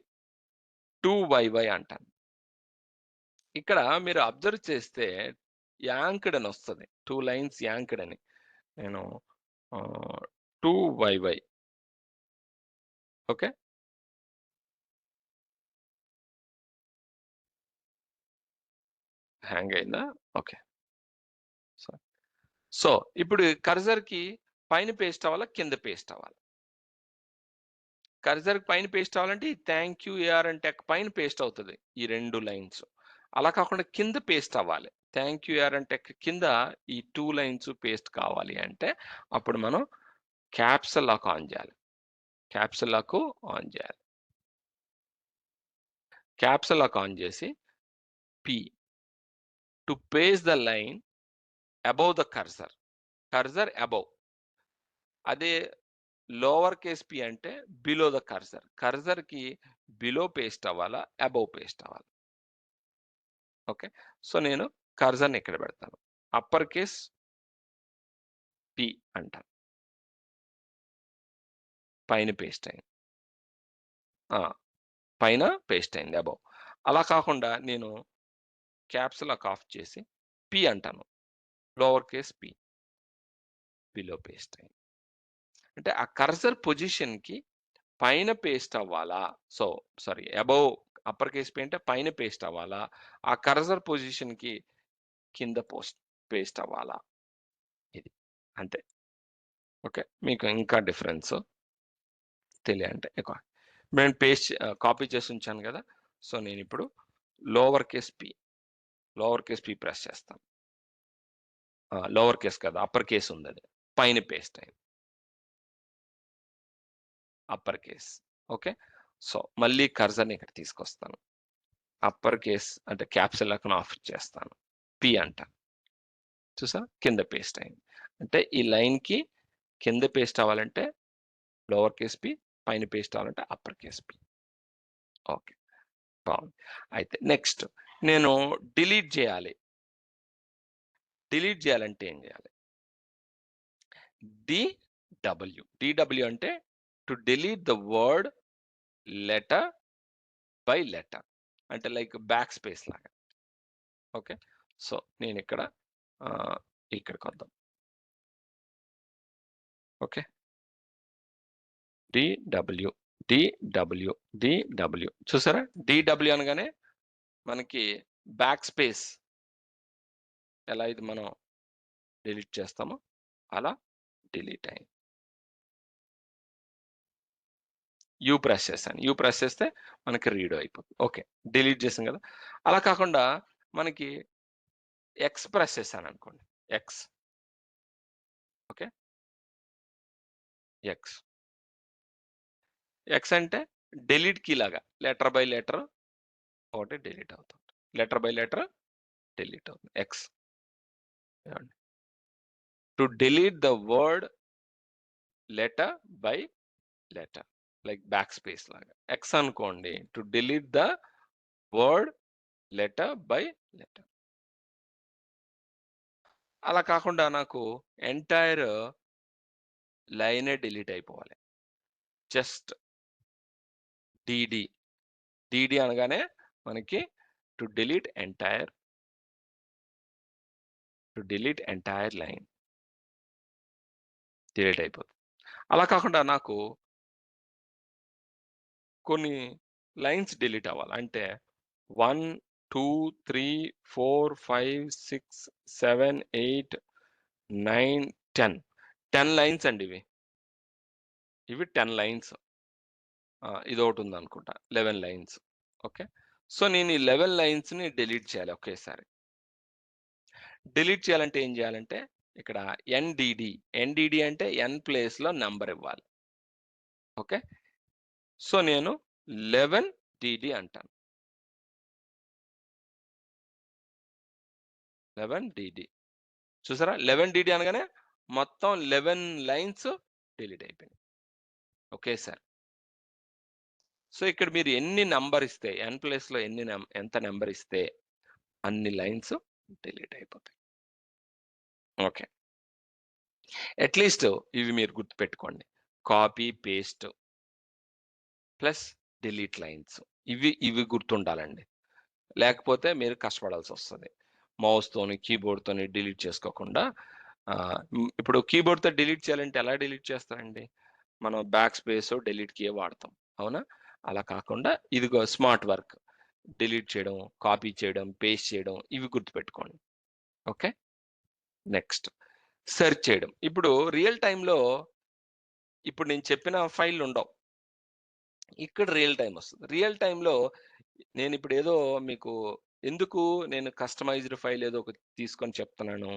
2 వైవై అంటాను. ఇక్కడ మీరు అబ్జర్వ్ చేస్తే యాంక్డ్ అని వస్తది. 2 లైన్స్ యాంక్డ్ అని. నేను 2 వైవై. ఓకే. హ్యాంగ్ అయిందా? ఓకే. సో సో ఇప్పుడు కర్సర్‌కి పైన పేస్ట్ అవ్వాలా? కింద పేస్ట్ అవ్వాలా? కర్సర్‌కి పైన పేస్ట్ అవ్వాలంటే ఈ థాంక్ యూ ఏఆర్ఎన్ టెక్ పైన పేస్ట్ అవుతది. ఈ 2 లైన్స్. అలా కాకుండా కింద పేస్ట్ అవ్వాలి. థాంక్ యూ ఏఆర్ఎన్ టెక్ కింద ఈ 2 లైన్స్ పేస్ట్ కావాలి అంటే అప్పుడు మనం క్యాప్స్ లాక్ ఆన్ చేయాలి. క్యాప్స్ లాక్ ఆన్ చేయాలి. క్యాప్స్ లాక్ ఆన్ చేసి P to paste the line above the cursor. Cursor above. అదే లోవర్ కేస్ పి అంటే బిలో ద కర్సర్. కర్సర్‌కి బిలో పేస్ట్ అవ్వాలా? అబోవ్ పేస్ట్ అవ్వాలా? ఓకే. సో నేను కర్సర్‌ని ఇక్కడ పెడతాను. అప్పర్ కేస్ పి అంటాను. పైన పేస్ట్ అయింది. ఆ! పైన పేస్ట్ అయింది అబోవ్. అలా కాకుండా నేను క్యాప్స్ లాక్ ఆఫ్ చేసి పి అంటాను. Lower case P. Below paste అయింది. అంటే ఆ కర్సర్ పొజిషన్‌కి పైన పేస్ట్ అవ్వాలా? So sorry above upper case P అంటే పైన పేస్ట్ అవ్వాలా? ఆ కర్సర్ పొజిషన్‌కి కింద పేస్ట్ అవ్వాలా? ఇది. అంతే. ఓకే. మీకు ఇంకా డిఫరెన్స్ తెలియాలంటే నేను కాపీ చేసి ఉంచాను కదా! సో నేనిప్పుడు lower case P, lower case P press చేస్తాను. లోవర్ కేస్ కాదు, అప్పర్ కేస్ ఉందది. పైన పేస్ట్ అయింది. Upper case. ఓకే. సో మళ్ళీ కర్సర్‌ని ఇక్కడ తీసుకొస్తాను. అప్పర్ కేస్ అంటే క్యాప్స్ లాక్‌ని ఆఫ్ చేస్తాను. పి అంటాను. చూసారా? కింద పేస్ట్ అయింది. అంటే ఈ లైన్‌కి కింద పేస్ట్ అవ్వాలంటే లోవర్ కేస్ పి, పైన పేస్ట్ అవ్వాలంటే అప్పర్ కేస్ పి. ఓకే. బావుంది. అయితే నెక్స్ట్ నేను డిలీట్ చేయాలి. డిలీట్ చేయాలంటే ఏం చేయాలి? డబ్ల్యూ అంటే to delete the word letter by letter. అంటే లైక్ బ్యాక్ స్పేస్ లాగా. ఓకే. సో నేనిక్కడ ఇక్కడికొద్దాం. ఓకే. DW DW చూసారా? DW అనగానే మనకి బ్యాక్ స్పేస్ ఎలా ఇది మనం డిలీట్ చేస్తామో అలా డిలీట్ అయింది. యూ ప్రెస్ చేశాను. యూ ప్రెస్ చేస్తే మనకి రీడ్ అయిపోతుంది. ఓకే, డిలీట్ చేసాం కదా. అలా కాకుండా మనకి ఎక్స్ ప్రెస్ చేశాను అనుకోండి. ఎక్స్, ఓకే, ఎక్స్ ఎక్స్ అంటే డిలీట్ కీ లాగా లెటర్ బై లెటర్ ఒకటి డిలీట్ అవుతుంది. లెటర్ బై లెటర్ డిలీట్ అవుతుంది. X to delete the word letter by letter, like back space లాగా. ఎక్స్ అనుకోండి to delete the word letter by letter. అలా కాకుండా నాకు ఎంటైర్ లైనే డిలీట్ అయిపోవాలి. జస్ట్ డిడి అనగానే మనకి to delete entire line delete అయిపోతుంది. అలా కాకుండా నాకు కొన్ని లైన్స్ డిలీట్ అవ్వాలి. అంటే 1 2 3 4 5 6 7 8 9 10 లైన్స్ అండి ఇవి 10 లైన్స్. ఇది ఒకటి ఉంది అనుకుంటా, 11 లైన్స్. ఓకే, సో నేను ఈ 11 లైన్స్ ని డిలీట్ చేయాలి ఒకేసారి. డిలీట్ చేయాలంటే ఏం చేయాలంటే ఇక్కడ ఎన్డిడి అంటే ఎన్ ప్లేస్ లో నెంబర్ ఇవ్వాలి. ఓకే, సో నేను 11DD అంటాను. 11DD చూసారా? 11DD అనగానే మొత్తం 11 లైన్స్ డిలీట్ అయిపోయినాయి ఒకేసారి. సో ఇక్కడ మీరు ఎన్ని నంబర్ ఇస్తే ఎన్ ప్లేస్ లో ఎంత నెంబర్ ఇస్తే అన్ని లైన్స్ డిలీట్ అయిపోతాయి. ఓకే, అట్లీస్ట్ ఇవి మీరు గుర్తుపెట్టుకోండి. Copy paste plus delete lines, ఇవి గుర్తుండాలండి. లేకపోతే మీరు కష్టపడాల్సి వస్తుంది. మౌస్తోని కీబోర్డ్తోని డిలీట్ చేసుకోకుండా. ఇప్పుడు కీబోర్డ్తో డిలీట్ చేయాలంటే ఎలా డిలీట్ చేస్తారండి? మనం బ్యాక్ స్పేస్ డిలీట్ కీ వాడతాం, అవునా? అలా కాకుండా ఇదిగో స్మార్ట్ వర్క్, డిలీట్ చేయడం, కాపీ చేయడం, పేస్ట్ చేయడం, ఇవి గుర్తుపెట్టుకోండి. ఓకే, నెక్స్ట్ సెర్చ్ చేయడం. ఇప్పుడు రియల్ టైంలో ఇప్పుడు నేను చెప్పిన ఫైల్ ఉండవు, ఇక్కడ రియల్ టైం వస్తుంది. రియల్ టైంలో నేను ఇప్పుడు ఏదో మీకు ఎందుకు నేను కస్టమైజ్డ్ ఫైల్ ఏదో ఒకటి తీసుకొని చెప్తున్నాను.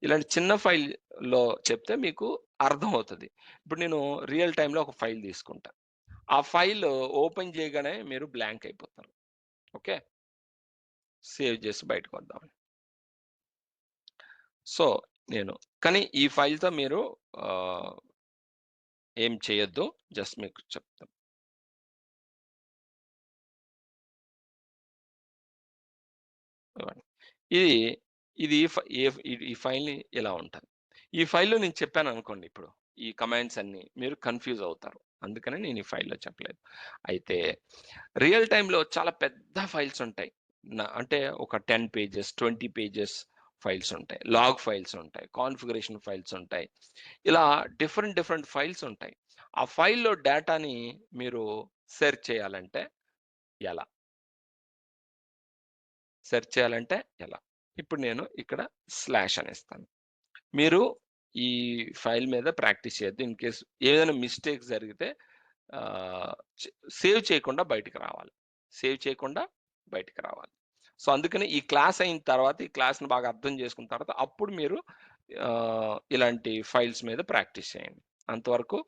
ఇలాంటి చిన్న ఫైల్‌లో చెప్తే మీకు అర్థమవుతది. ఇప్పుడు నేను రియల్ టైంలో ఒక ఫైల్ తీసుకుంటా. ఆ ఫైల్ ఓపెన్ చేయగానే మీరు బ్లాంక్ అయిపోతారు. ఓకే, సేవ్ చేసి బయటకొద్దాం. సో నేను కానీ ఈ ఫైల్‌తో మీరు ఏం చేయొద్దు. జస్ట్ మీకు చెప్తాను. ఇది ఇది ఫ ఏ ఈ ఫైల్‌ని ఇలా ఉంటది. ఈ ఫైల్‌లో నేను చెప్పాననుకోండి ఇప్పుడు, ఈ కమాండ్స్ అన్నీ మీరు కన్‌ఫ్యూజ్ అవుతారు. అందుకనే నేను ఈ ఫైల్‌లో చెప్పలేదు. అయితే రియల్ టైమ్‌లో చాలా పెద్ద ఫైల్స్ ఉంటాయి. అంటే ఒక 10 పేజెస్, 20 పేజెస్ ఫైల్స్ ఉంటాయి. లాగ్ ఫైల్స్ ఉంటాయి. కాన్ఫిగరేషన్ ఫైల్స్ ఉంటాయి. ఇలా డిఫరెంట్ ఫైల్స్ ఉంటాయి. ఆ ఫైల్‌లో డేటాని మీరు సెర్చ్ చేయాలంటే ఎలా? సెర్చ్ చేయాలంటే ఎలా? ఇప్పుడు నేను ఇక్కడ స్లాష్ అనేస్తాను. మీరు ఈ ఫైల్ మీద ప్రాక్టీస్ చేయొద్దు. ఇన్ కేస్ ఏదైనా మిస్టేక్స్ జరిగితే ఆహ్, చే సేవ్ చేయకుండా బయటికి రావాలి. సేవ్ చేయకుండా బయటికి రావాలి. సో, అందుకని ఈ క్లాస్ అయిన తర్వాత, ఈ క్లాస్‌ని బాగా అర్థం చేసుకున్న తర్వాత అప్పుడు మీరు ఇలాంటి ఫైల్స్ మీద ప్రాక్టీస్ చేయండి. అంతవరకు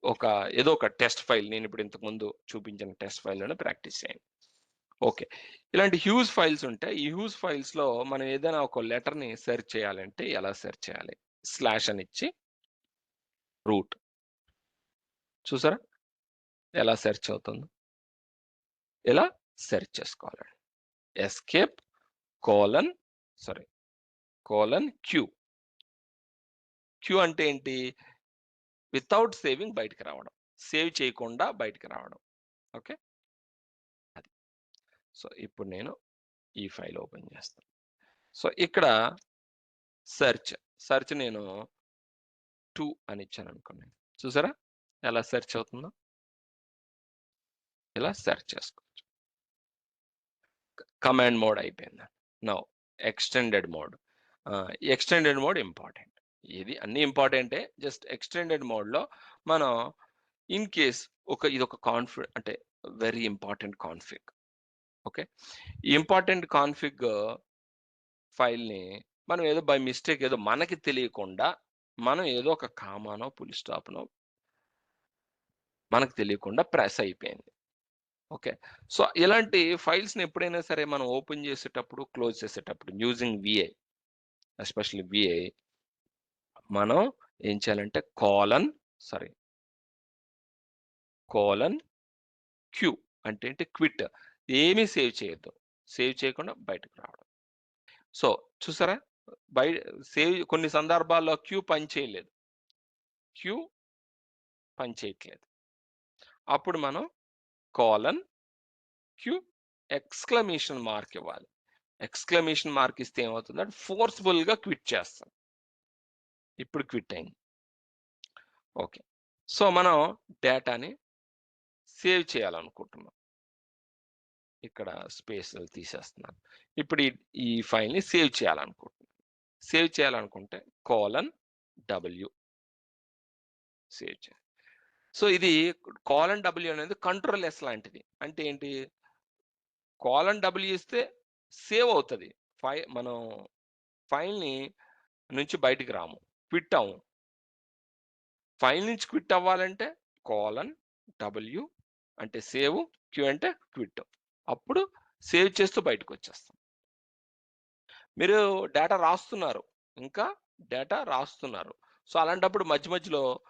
ఒక ఏదో ఒక టెస్ట్ ఫైల్, నేనిప్పుడు ఇంతకుముందు చూపించిన టెస్ట్ ఫైల్‌లోనే ప్రాక్టీస్ చేయండి. ఓకే, ఇలాంటి హ్యూజ్ ఫైల్స్ ఉంటాయి. ఈ హ్యూజ్ ఫైల్స్‌లో మనం ఏదైనా ఒక లెటర్‌ని సెర్చ్ చేయాలంటే ఎలా సెర్చ్ చేయాలి? స్లాష్ అని ఇచ్చి రూట్, చూసారా? ఎలా సెర్చ్ అవుతుందో? ఇలా సెర్చ్ చేసుకోవాలి. Escape colon sorry colon Q. Q అంటే ఏంటి? వితౌట్ సేవింగ్ బయటికి రావడం. సేవ్ చేయకుండా బయటికి రావడం. ఓకే, అది. సో, ఇప్పుడు నేను ఈ ఫైల్ ఓపెన్ చేస్తాను. సో, ఇక్కడ సెర్చ్ నేను 2 అని ఇచ్చాననుకోండి. చూసారా? ఎలా సెర్చ్ అవుతుందో? ఇలా సెర్చ్ చేసుకోవచ్చు. కమాండ్ మోడ్ అయిపోయింది. Now extended mode. Extended mode important. ఇది అన్ని ఇంపార్టెంటే. జస్ట్ ఎక్స్టెండెడ్ మోడ్‌లో మనం ఇన్ కేస్ ఇదొక అంటే very important config. Okay. Important config ఫైల్‌ని మనం ఏదో బై మిస్టేక్ ఏదో మనకి తెలియకుండా మనం ఏదో ఒక కామానో, ఫుల్ స్టాప్‌నో మనకు తెలియకుండా ప్రెస్ అయిపోయింది. ఓకే. సో, ఇలాంటి ఫైల్స్‌ని ఎప్పుడైనా సరే మనం ఓపెన్ చేసేటప్పుడు, క్లోజ్ చేసేటప్పుడు యూజింగ్ వీఐ, ఎస్పెషల్లీ వీఐ మనం ఏం చేయాలంటే కోలన్ క్యూ అంటే ఏంటి? క్విట్. ఏమీ సేవ్ చేయొద్దు. సేవ్ చేయకుండా బయటకు రావడం. సో, చూసారా? బై కొన్ని సందర్భాల్లో క్యూ పనిచేయలేదు. క్యూ పనిచేయట్లేదు. అప్పుడు మనం కోలన్ క్యూ ఎక్స్‌క్లమేషన్ మార్క్ ఇవ్వాలి. ఎక్స్‌క్లమేషన్ మార్క్ ఇస్తే ఏమవుతుందంటే ఫోర్స్‌బుల్‌గా క్విట్ చేస్తాం. ఇప్పుడు క్విట్ అయింది. ఓకే. సో, మనం డేటాని సేవ్ చేయాలనుకుంటున్నాం. ఇక్కడ స్పేస్ తీసేస్తున్నాను. ఇప్పుడు ఈ ఫైల్‌ని సేవ్ చేయాలనుకుంటున్నాను. సేవ్ చేయాలనుకుంటే డబ్ల్యూ సేవ్ చేయాలి. సో, ఇది డబ్ల్యూ అనేది కంట్రోల్ ఎస్ లాంటిది. అంటే ఏంటి? డబ్ల్యూ ఇస్తే సేవ్ అవుతది. మనం ఫైల్‌ని నుంచి బయటికి రాము. క్విట్ అవ్వము. ఫైల్ నుంచి క్విట్ అవ్వాలంటే డబ్ల్యూ అంటే సేవ్, క్యూ అంటే క్విట్. అప్పుడు సేవ్ చేస్తూ బయటకొచ్చేస్తాం. మీరు డేటా రాస్తున్నారు. ఇంకా డేటా రాస్తున్నారు. సో, అలాంటప్పుడు మధ్య మధ్యలో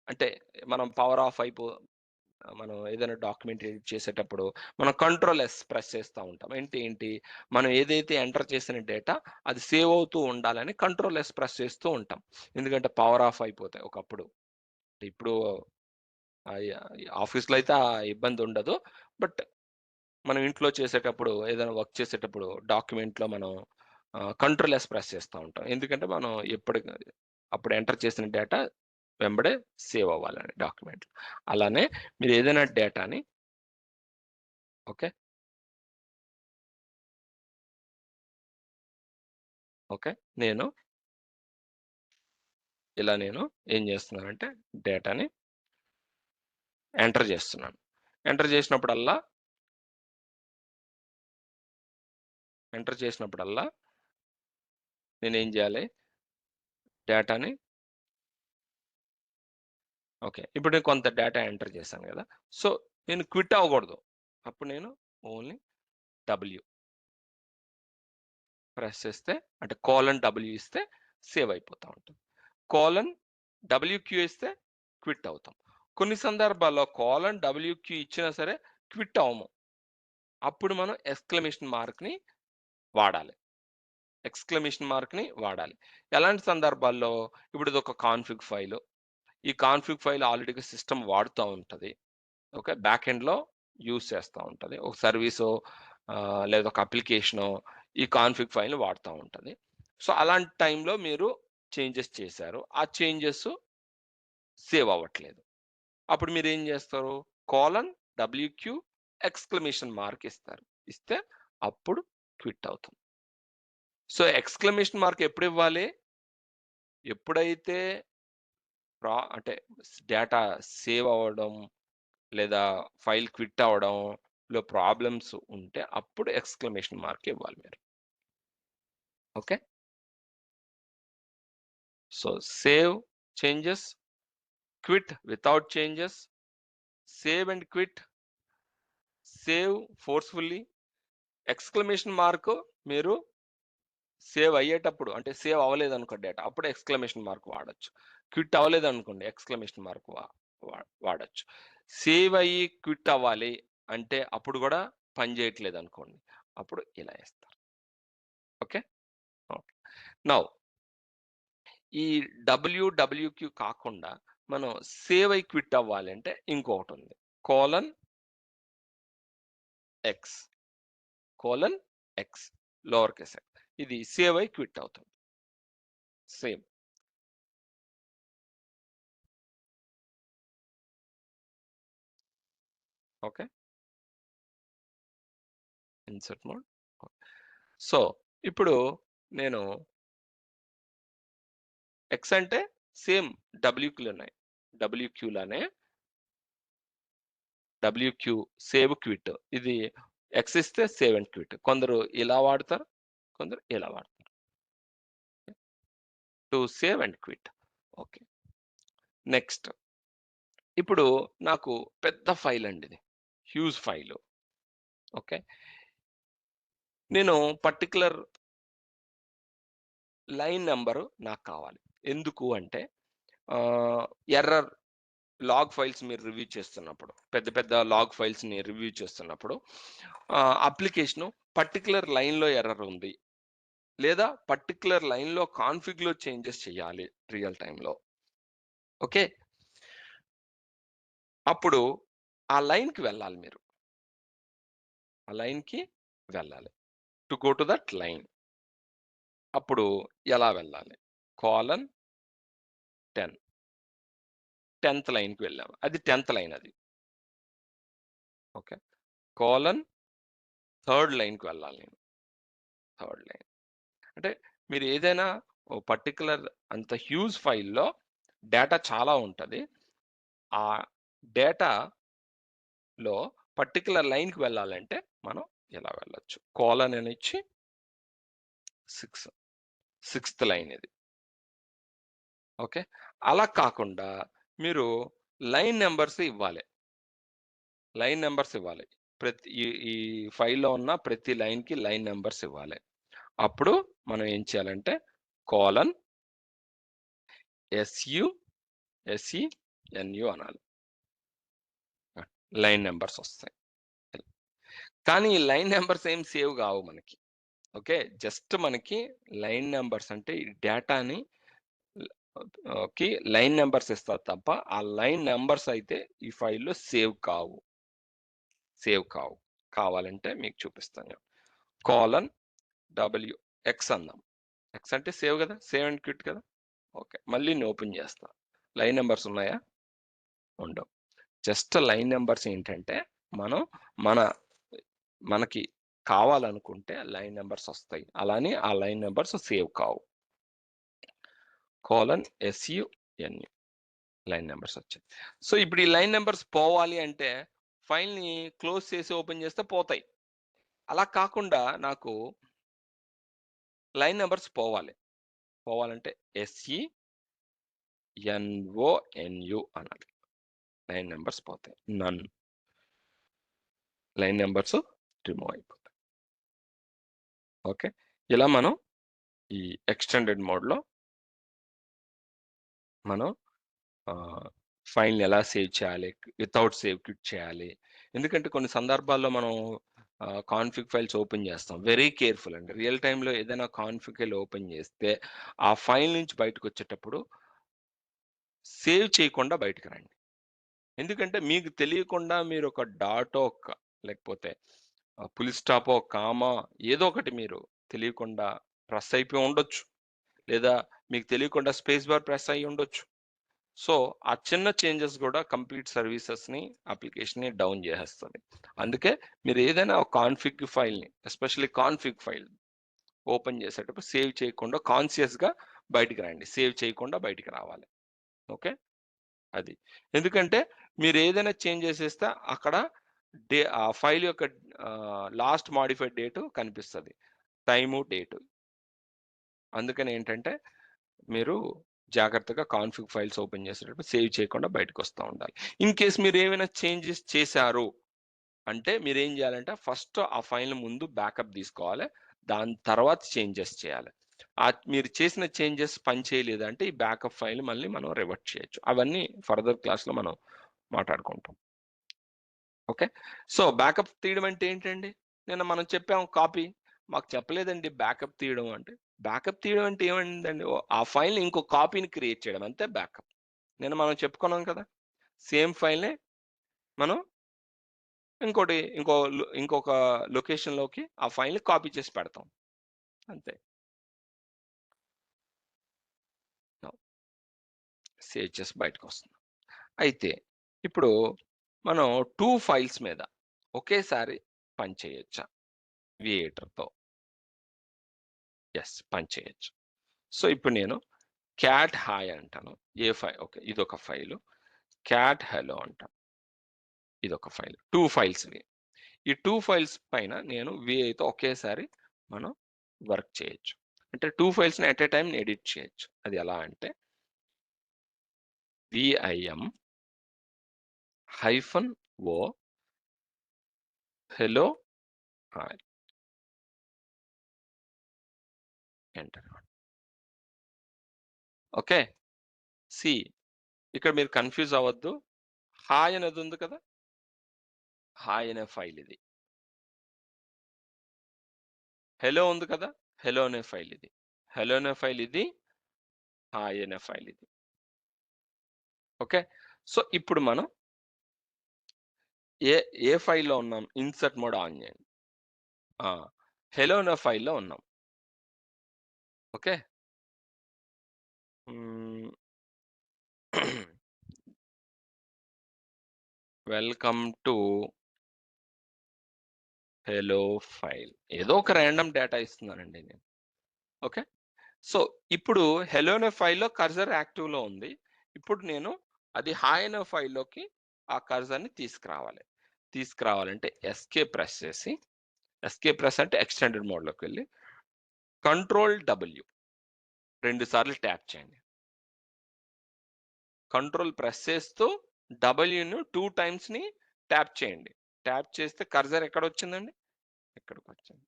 అంటే మనం పవర్ ఆఫ్ మనం ఏదైనా డాక్యుమెంట్ ఎడిట్ చేసేటప్పుడు మనం కంట్రోల్ ఎస్ ప్రెస్ చేస్తా ఉంటాం. ఏంటి మనం ఏదైతే ఎంటర్ చేసిన డేటా అది సేవ్ అవుతూ ఉండాలని కంట్రోల్ ఎస్ ప్రెస్ చేస్తూ ఉంటాం. ఎందుకంటే పవర్ ఆఫ్ అయిపోతాయి ఒకప్పుడు. ఇప్పుడు ఆఫీస్‌లో అయితే ఆ ఇబ్బంది ఉండదు. బట్ మనం ఇంట్లో చేసేటప్పుడు ఏదైనా వర్క్ చేసేటప్పుడు డాక్యుమెంట్‌లో మనం కంట్రోల్ ఎస్ ప్రెస్ చేస్తా ఉంటాం. ఎందుకంటే మనం అప్పుడు ఎంటర్ చేసిన డేటా వెంబడే సేవ్ అవ్వాలని డాక్యుమెంట్‌లో. అలానే మీరు ఏదైనా డేటాని ఓకే. ఓకే. నేను నేను ఏం చేస్తున్నానంటే డేటాని ఎంటర్ చేస్తున్నాను. ఎంటర్ చేసినప్పుడల్లా ఎంటర్ చేసినప్పుడల్లా నేనేం చేయాలి? డేటాని ఓకే. ఇప్పుడు నేను కొంత డేటా ఎంటర్ చేశాను గదా! సో, నేను క్విట్ అవ్వకూడదు. అప్పుడు నేను ఓన్లీ డబ్ల్యూ ప్రెస్ చేస్తే అంటే డబ్ల్యూ ఇస్తే సేవ్ అయిపోతా ఉంటుంది. కోలన్ డబ్ల్యూక్యూ ఇస్తే క్విట్ అవుతాం. కొన్ని సందర్భాల్లో డబ్ల్యూక్యూ ఇచ్చినా సరే క్విట్ అవ్వము. అప్పుడు మనం ఎక్స్‌క్లమేషన్ మార్క్‌ని వాడాలి. ఎలాంటి సందర్భాల్లో ఇప్పుడు ఇదొక కాన్ఫిగ్ ఫైలు. ఈ కాన్ఫిగ్ ఫైల్ ఆల్రెడీగా సిస్టమ్ వాడుతా ఉంటది. ఓకే. బ్యాక్ ఎండ్‌లో యూజ్ చేస్తా ఉంటది. ఒక సర్వీసో లేదా ఒక అప్లికేషనో ఈ కాన్ఫిగ్ ఫైల్‌ని వాడుతా ఉంటది. సో, అలాంటి టైంలో మీరు చేంజెస్ చేశారు. ఆ చేంజెస్ సేవ్ అవ్వట్లేదు. అప్పుడు మీరేం జేస్తారు? కోలన్ డబ్ల్యూక్యూ ఎక్స్‌క్లమేషన్ మార్క్ ఇస్తారు. ఇస్తే అప్పుడు క్విట్ అవుతుంది. సో, ఎక్స్‌క్లమేషన్ మార్క్ ఎప్పుడివ్వాలి? ఎప్పుడైతే అంటే డేటా సేవ్ అవ్వడం లేదా ఫైల్ క్విట్ అవ్వడంలో ప్రాబ్లమ్స్ ఉంటే అప్పుడు ఎక్స్‌క్లమేషన్ మార్క్ ఇవ్వాలి మీరు. Okay. So, save changes, quit without changes, save and quit, save forcefully, exclamation mark మీరు సేవ్ అయ్యేటప్పుడు అంటే సేవ్ అవ్వలేదనుకో డేటా అప్పుడు ఎక్స్‌క్లమేషన్ మార్క్ వాడొచ్చు. క్విట్ అవ్వలేదనుకోండి ఎక్స్‌క్లమేషన్ మార్క్ వాడొచ్చు. సేవ్ అయ్యి క్విట్ అవ్వాలి అంటే అప్పుడు గూడా పని చేయట్లేదనుకోండి. అప్పుడు ఇలా ఏస్తారు. ఓకే. ఓకే. నౌ ఈ డబ్ల్యూక్యూ కాకుండా మనం సేవ్ అయ్యి క్విట్ అవ్వాలంటే ఇంకొకటుంది. Colon X, colon X lower case X. ఇది సేవ్ అయ్యి క్విట్ అవుతుంది. Same. Okay. Insert mode. So ఇప్పుడు నేను ఎక్స్ అంటే సేమ్ డబ్ల్యూక్యూ ఉన్నాయి. డబ్ల్యూక్యూ లానే డబ్ల్యూక్యూ సేవ్ క్విట్. ఇది ఎక్స్ ఇస్తే సేవ్ అండ్ క్విట్. కొందరు ఇలా వాడతారు, కొందరు ఇలా వాడతారు. To save and quit. Okay. Next ఇప్పుడు నాకు పెద్ద ఫైల్ అండి ఇది. Huge file. ఓకే. నేను పర్టిక్యులర్ లైన్ నంబరు నాకు కావాలి. ఎందుకు అంటే ఎర్రర్ లాగ్ ఫైల్స్ మీరు రివ్యూ చేస్తున్నప్పుడు, పెద్ద పెద్ద లాగ్ ఫైల్స్‌ని రివ్యూ చేస్తున్నప్పుడు అప్లికేషను పర్టిక్యులర్ లైన్‌లో ఎర్రర్ ఉంది. లేదా పర్టిక్యులర్ లైన్‌లో కాన్ఫిగ్‌లో చేంజెస్ చేయాలి రియల్ టైమ్‌లో. ఓకే. అప్పుడు ఆ లైన్‌కి వెళ్ళాలి మీరు. ఆ లైన్‌కి వెళ్ళాలి. To go to that line. అప్పుడు ఎలా వెళ్ళాలి? కోలన్ 10. 10థ్ లైన్‌కి వెళ్ళాము. అది 10థ్ లైన్ అది. ఓకే. కోలన్ థర్డ్ లైన్‌కి వెళ్ళాలి నేను. Third line. అంటే మీరు ఏదైనా ఓ పర్టిక్యులర్ అంత హ్యూజ్ ఫైల్‌లో డేటా చాలా ఉంటది. ఆ డేటాలో పర్టిక్యులర్ లైన్‌కి వెళ్ళాలంటే మనం ఇలా వెళ్ళొచ్చు. కోలన్ అని ఇచ్చి 6. సిక్స్త్ లైన్ ఇది. ఓకే. అలా కాకుండా మీరు లైన్ నంబర్స్ ఇవ్వాలి. లైన్ నంబర్స్ ఇవ్వాలి. ప్రతి ఈ ఈ ఫైల్‌లో ఉన్న ప్రతి లైన్‌కి లైన్ నంబర్స్ ఇవ్వాలి. అప్పుడు మనం ఏం చేయాలంటే కోలన్ ఎస్‌యు ఎస్‌ఈ-ఎన్‌యు అనాలి. లైన్ నంబర్స్ వస్తాయి. కానీ ఈ లైన్ నంబర్స్ ఏం సేవ్ కావు మనకి. ఓకే. జస్ట్ మనకి లైన్ నంబర్స్ అంటే ఈ డేటాని కి లైన్ నంబర్స్ ఇస్తారు తప్ప, ఆ లైన్ నంబర్స్ అయితే ఈ ఫైల్‌లో సేవ్ కావు. సేవ్ కావు. కావాలంటే మీకు చూపిస్తాను. కోలన్ డబ్ల్యూ ఎక్స్ అందాం. ఎక్స్ అంటే సేవ్ కదా! సేవ్ అండ్ క్విట్ కదా! ఓకే. మళ్ళీ నేను ఓపెన్ చేస్తా. లైన్ నంబర్స్ ఉన్నాయా? ఉండవు. జస్ట్ లైన్ నంబర్స్ ఏంటంటే, మనం మన మనకి కావాలనుకుంటే లైన్ నంబర్స్ వస్తాయి. అలానే ఆ లైన్ నంబర్స్ సేవ్ కావు. కోలన్ ఎస్‌యు-ఎన్‌యు లైన్ నంబర్స్ వచ్చాయి. సో, ఇప్పుడు ఈ లైన్ నంబర్స్ పోవాలి అంటే ఫైల్‌ని క్లోజ్ చేసి ఓపెన్ చేస్తే పోతాయి. అలా కాకుండా నాకు లైన్ నంబర్స్ పోవాలి. పోవాలంటే ఎస్‌ఈ-ఎన్‌ఓ-ఎన్‌యు అనాలి. లైన్ నంబర్స్ పోతాయి. నన్ లైన్ నంబర్స్ రిమూవ్ అయిపోతాయి. ఓకే. ఇలా మనం ఈ ఎక్స్‌టెండెడ్ మోడ్‌లో మనం ఫైల్‌ని ఎలా సేవ్ చేయాలి? వితౌట్ సేవ్ క్విట్ చేయాలి. ఎందుకంటే కొన్ని సందర్భాల్లో మనం కాన్ఫిగ్ ఫైల్స్ ఓపెన్ చేస్తాం. వెరీ కేర్‌ఫుల్ అండి. రియల్ టైమ్‌లో ఏదైనా కాన్ఫిగ్ ఫైల్ ఓపెన్ చేస్తే, ఆ ఫైల్ నుంచి బయటకొచ్చేటప్పుడు సేవ్ చేయకుండా బయటికి రండి. ఎందుకంటే మీకు తెలియకుండా మీరు ఒక డాటో లేకపోతే ఫుల్ స్టాపో, కామా ఏదో ఒకటి మీరు తెలియకుండా ప్రెస్ అయిపోయి ఉండొచ్చు. లేదా మీకు తెలియకుండా స్పేస్ బార్ ప్రెస్ అయ్యి ఉండొచ్చు. సో, ఆ చిన్న చేంజెస్ గూడా కంప్లీట్ సర్వీసెస్‌ని, అప్లికేషన్‌ని డౌన్ జేసేస్తది. అందుకే మీరు ఏదైనా ఒక కాన్ఫిగ్ ఫైల్‌ని ఎస్పెషల్లీ కాన్ఫిగ్ ఫైల్ ఓపెన్ చేసేటప్పుడు సేవ్ చేయకుండా కాన్షియస్‌గా బయటికి రండి. సేవ్ చేయకుండా బయటికి రావాలి. ఓకే. అది. ఎందుకంటే మీరేదైనా చేంజ్ చేసేస్తే అక్కడ ఆ ఫైల్ యొక్క లాస్ట్ మోడిఫైడ్ డేట్ కనిపిస్తది. Time, date. అందుకని ఏంటంటే మీరు జాగ్రత్తగా కాన్ఫిగ్ ఫైల్స్ ఓపెన్ చేసేటప్పుడు సేవ్ చేయకుండా బయటకొస్తా ఉండాలి. ఇన్ కేస్ మీరేమైనా చేంజెస్ చేశారు అంటే మీరేం జేయాలంటే ఫస్ట్ ఆ ఫైల్‌ని ముందు బ్యాకప్ తీసుకోవాలి. దాని తర్వాత చేంజెస్ చేయాలి. మీరు చేసిన చేంజెస్ పని చేయలేదంటే ఈ బ్యాకప్ ఫైల్ మళ్ళీ మనం రివర్ట్ చేయొచ్చు. అవన్నీ ఫర్దర్ క్లాస్‌లో మనం మాట్లాడుకుంటాం. ఓకే. సో, బ్యాకప్ తీయడం అంటే ఏంటండి? నిన్న మనం చెప్పాం కాపీ. మాకు చెప్పలేదండి బ్యాకప్ తీయడం అంటే. బ్యాకప్ తీయడం అంటే ఏమైందండి? ఆ ఫైల్‌ని ఇంకో కాపీని క్రియేట్ చేయడం అంతే బ్యాకప్. నిన్న మనం చెప్పుకున్నాం కదా! సేమ్ ఫైల్‌ని మనం ఇంకొక లొకేషన్‌లోకి ఆ ఫైల్‌ని కాపీ చేసి పెడతాం. అంతే. సేవ్ చేసి బయటకొస్తుంది. అయితే ఇప్పుడు మనం 2 ఫైల్స్ మీద ఒకేసారి పని చేయొచ్చా? V8తో పనిచేయచ్చు. సో ఇప్పుడు నేను క్యాట్ హాయ్ అంటాను. ఓకే, ఇదొక ఫైలు. క్యాట్ హెలో అంటాను. ఇదొక ఫైల్. 2 ఫైల్స్ ఇవి. ఈ 2 ఫైల్స్ పైన నేను VIతో ఒకేసారి మనం వర్క్ చేయొచ్చు. అంటే 2 ఫైల్స్‌ని ఎట్ ఎ టైమ్ ఎడిట్ చేయొచ్చు. అది ఎలా అంటే VIM -o hello hi enter. Okay. See ఇక్కడ మీరు కన్‌ఫ్యూజ్ అవ్వద్దు. హాయ్ అనేది ఉంది కదా! హాయ్ అనే ఫైల్ ఇది. హెలో ఉంది కదా! హెలో అనే ఫైల్ ఇది. హెలో అనే ఫైల్ ఇది. హాయ్ అనే ఫైల్ ఇది. ఓకే. సో ఇప్పుడు మనం ఏ ఏ ఫైల్‌లో ఉన్నాం? ఇన్సర్ట్ మోడ్ ఆన్ చేయండి. ఆ! హెలో అనే ఫైల్‌లో ఉన్నాం. ఓకే. హ్మ్. Welcome to hello file. ఏదో ఒక రాండమ్ డేటా ఇస్తున్నానండి నేను. ఓకే. సో ఇప్పుడు హెలో అనే ఫైల్‌లో కర్సర్ యాక్టివ్‌లో ఉంది. ఇప్పుడు నేను అది హాయ్ అనే ఫైల్‌లోకి ఆ కర్సర్‌ని తీసుకురావాలంటే ఎస్కేప్ ప్రెస్ చేసి, ఎస్కేప్ ప్రెస్ అంటే ఎక్స్టెండెడ్ మోడ్‌లోకి వెళ్లి కంట్రోల్ డబ్ల్యూ 2 సార్లు ట్యాప్ చేయండి. కంట్రోల్ ప్రెస్ చేస్తూ డబ్ల్యూను 2 టైమ్స్‌ని ట్యాప్ చేయండి. ట్యాప్ చేస్తే కర్సర్ ఎక్కడొచ్చిందండి? ఇక్కడికొచ్చింది.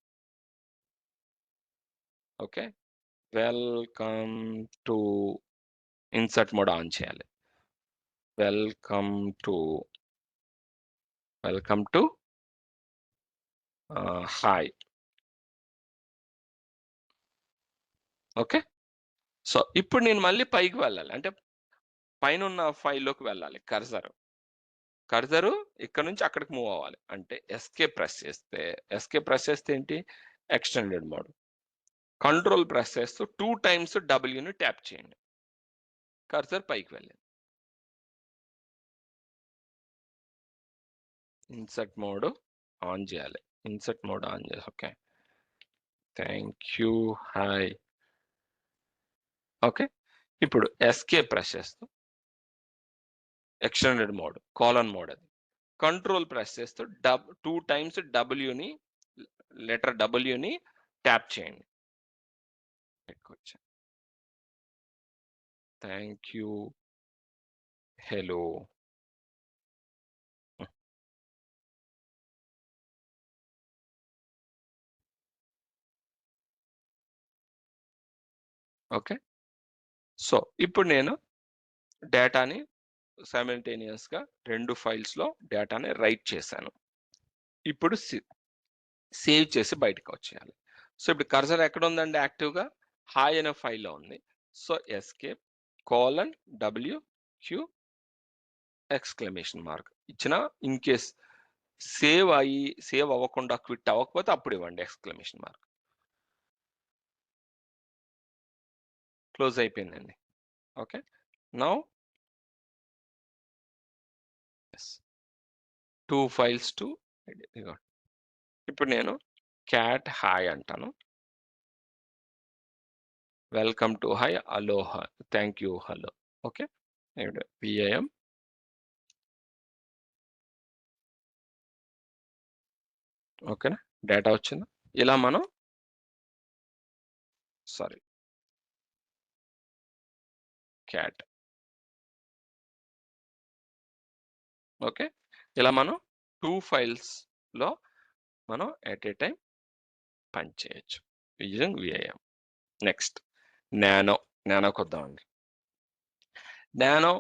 Okay. Welcome to insert mode on చేయాలి. Welcome to welcome to hi. Okay. So ఇప్పుడు నేను మళ్ళీ పైకి వెళ్ళాలి. అంటే పైనున్న ఫైల్‌లోకి వెళ్ళాలి కర్సరు. కర్సరు ఇక్కడ నుంచి అక్కడికి మూవ్ అవ్వాలి. అంటే ఎస్కేప్ ప్రెస్ చేస్తే ఏంటి? Extended mode. కంట్రోల్ ప్రెస్ చేస్తూ 2 టైమ్స్ డబ్ల్యూని ట్యాప్ చేయండి. కర్సర్ పైకి వెళ్ళింది. ఇన్సర్ట్ మోడ్ ఆన్ చేయాలి. ఇన్సర్ట్ మోడ్ ఆన్ చేయాలి. Okay. Thank you. Hi. Okay. ఇప్పుడు ఎస్కేప్ ప్రెస్ చేస్తూ ఎక్స్టెండెడ్ మోడ్, కోలన్ మోడ్ అది. కంట్రోల్ ప్రెస్ చేస్తూ 2 టైమ్స్ లెటర్ డబ్ల్యూని ట్యాప్ చేయండి. పెట్టుకోవచ్చు. Thank you. Hello. Okay. So ఇప్పుడు నేను డేటాని సైమల్టేనియస్‌గా 2 ఫైల్స్‌లో డేటాని రైట్ చేశాను. ఇప్పుడు సేవ్ చేసి బయటకొచ్చేయాలి. సో ఇప్పుడు కర్సర్ ఎక్కడుందండి యాక్టివ్‌గా? హాయ్ అనే ఫైల్‌లో ఉంది. So escape W exclamation mark ఇచ్చినా ఇన్ కేస్ సేవ్ అవ్వకుండా క్విట్ అవ్వకపోతే అప్పుడు ఇవ్వండి ఎక్స్‌క్లమేషన్ మార్క్. క్లోజ్ అయిపోయిందండి. ఓకే. నౌ 2 ఫైల్స్ టు ఇదిగో. ఇప్పుడు నేను క్యాట్ హాయ్ అంటాను. Welcome to hi, aloha, thank you, hello. Okay. ఇక్కడ విఐఎం ఓకేనా? డేటా వచ్చిందా? ఇలా మనం సారీ క్యాట్. ఓకే. ఇలా మనం 2 ఫైల్స్‌లో మనం ఎట్ ఎ టైమ్ పనిచేయొచ్చు. Using VIM. నెక్స్ట్ నానోకొద్దామండి. నానో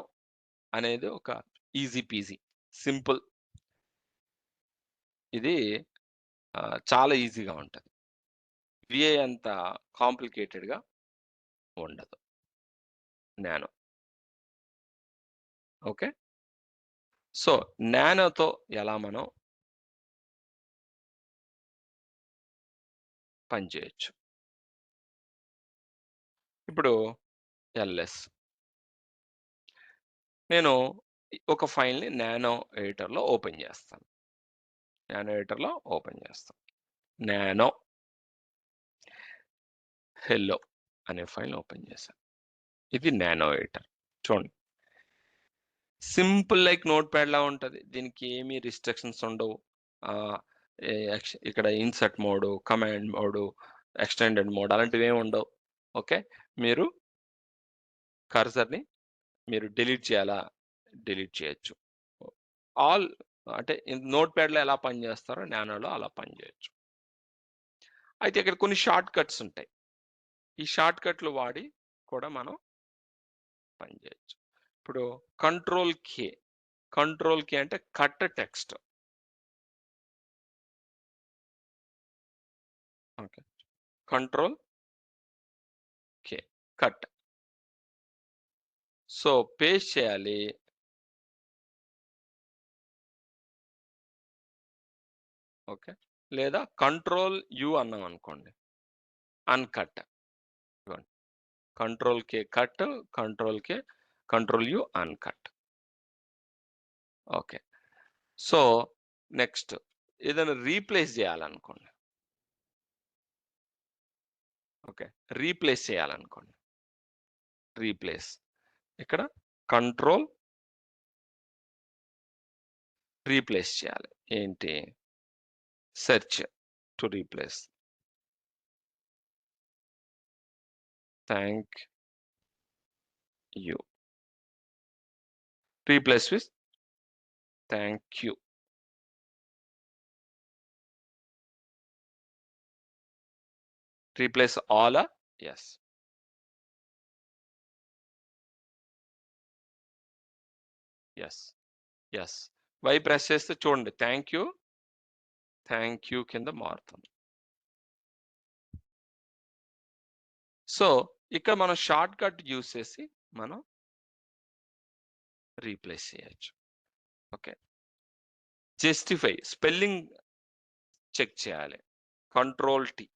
అనేది ఒక ఈజీ పీజీ సింపుల్. ఇది చాలా ఈజీగా ఉంటది. విఐ అంత కాంప్లికేటెడ్‌గా ఉండదు. నానో. ఓకే. సో నానోతో ఎలా మనం పనిచేయొచ్చు. ఇప్పుడు ఎల్ఎస్ నేను ఒక ఫైల్‌ని నానో ఎడిటర్‌లో ఓపెన్ చేస్తాను. నానో ఎడిటర్‌లో ఓపెన్ చేస్తాను. నానో హెల్లో అనే ఫైల్ ఓపెన్ చేశాను. ఇది నానో ఎడిటర్. చూడండి, సింపుల్ లైక్ నోట్ ప్యాడ్ లా ఉంటుంది. దీనికి ఏమీ రిస్ట్రిక్షన్స్ ఉండవు. ఇక్కడ insert mode, command mode, extended mode అలాంటివి ఏమి ఉండవు. ఓకే, మీరు కర్సర్ని మీరు డిలీట్ చేయాలా, డిలీట్ చేయొచ్చు. ఆల్ అంటే నోట్ ప్యాడ్లో ఎలా పనిచేస్తారో నానోలో అలా పనిచేయచ్చు. అయితే ఇక్కడ కొన్ని షార్ట్ కట్స్ ఉంటాయి. ఈ షార్ట్ కట్లు వాడి కూడా మనం పనిచేయచ్చు. ఇప్పుడు కంట్రోల్ కే అంటే cut text. Okay, control K cut. So paste చేయాలి. ఓకే, లేదా కంట్రోల్ యు అన్నాం అనుకోండి, uncut. Control K cut, control U uncut. Okay, so next ఏదైనా రీప్లేస్ చేయాలనుకోండి. ఓకే, రీప్లేస్ చేయాలనుకోండి, రీప్లేస్ ఇక్కడ కంట్రోల్ రీప్లేస్ చేయాలి. ఏంటి? Search to replace. Thank you. Replace with thank you. Replace all. Yes. Yes. Yes. Y press చేస్తే చూడండి, thank you కింద మారుతుంది. సో ఇక్కడ మనం షార్ట్ కట్ యూస్ చేసి మనం రీప్లేస్ చేయొచ్చు. ఓకే, జస్టిఫై స్పెల్లింగ్ చెక్ చేయాలి. కంట్రోల్ టీ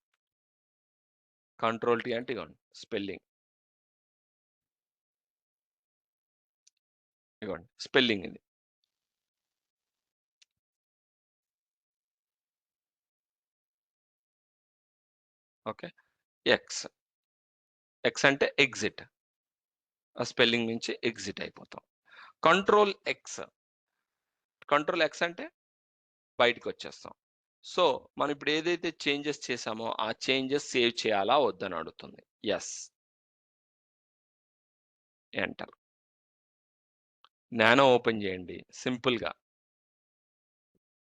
అంటే ఇవ్వండి స్పెల్లింగ్, ఇవ్వండి స్పెల్లింగ్ ఇది. ఓకే, ఎక్స్ అంటే ఎగ్జిట్. ఆ స్పెల్లింగ్ నుంచి ఎగ్జిట్ అయిపోతాం. కంట్రోల్ ఎక్స్ అంటే బయటకు వచ్చేస్తాం. సో మనం ఇప్పుడు ఏదైతే చేంజెస్ చేసామో ఆ చేంజెస్ సేవ్ చేయాలా వద్దని అడుగుతుంది. ఎస్. ఎంటర్. నానో ఓపెన్ చేయండి. సింపుల్గా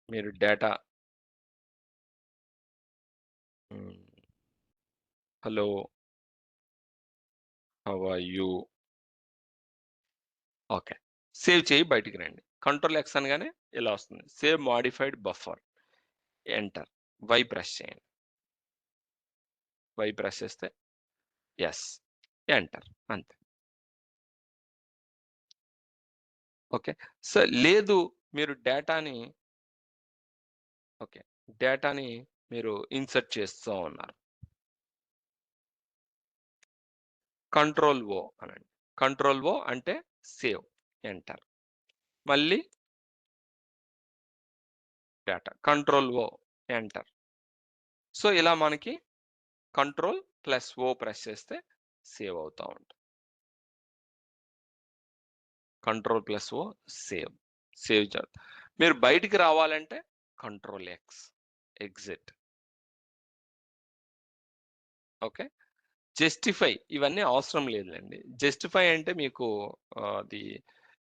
మీరు data hello how are you. Okay, save చేయి, బయటికి రండి. కంట్రోల్ ఎక్స్ అనగానే ఇలా వస్తుంది, save modified buffer. Enter. Y press చేయండి. వై ప్రెస్ చేస్తే ఎస్. ఎంటర్. అంతే. ఓకే, సో లేదు మీరు డేటాని మీరు ఇన్సర్ట్ చేస్తూ ఉన్నారు. కంట్రోల్ ఓ అనండి. కంట్రోల్ ఓ అంటే సేవ్. ఎంటర్. మళ్ళీ డేటా. కంట్రోల్ ఓ. ఎంటర్. సో ఇలా మనకి కంట్రోల్ ప్లస్ ఓ ప్రెస్ చేస్తే సేవ్ అవుతా ఉంటుంది. కంట్రోల్ ప్లస్ ఓ సేవ్. మీరు బయటికి రావాలంటే control X exit. Okay, justify ఇవన్నీ అవసరం లేదులేండి. జస్టిఫై అంటే మీకు అది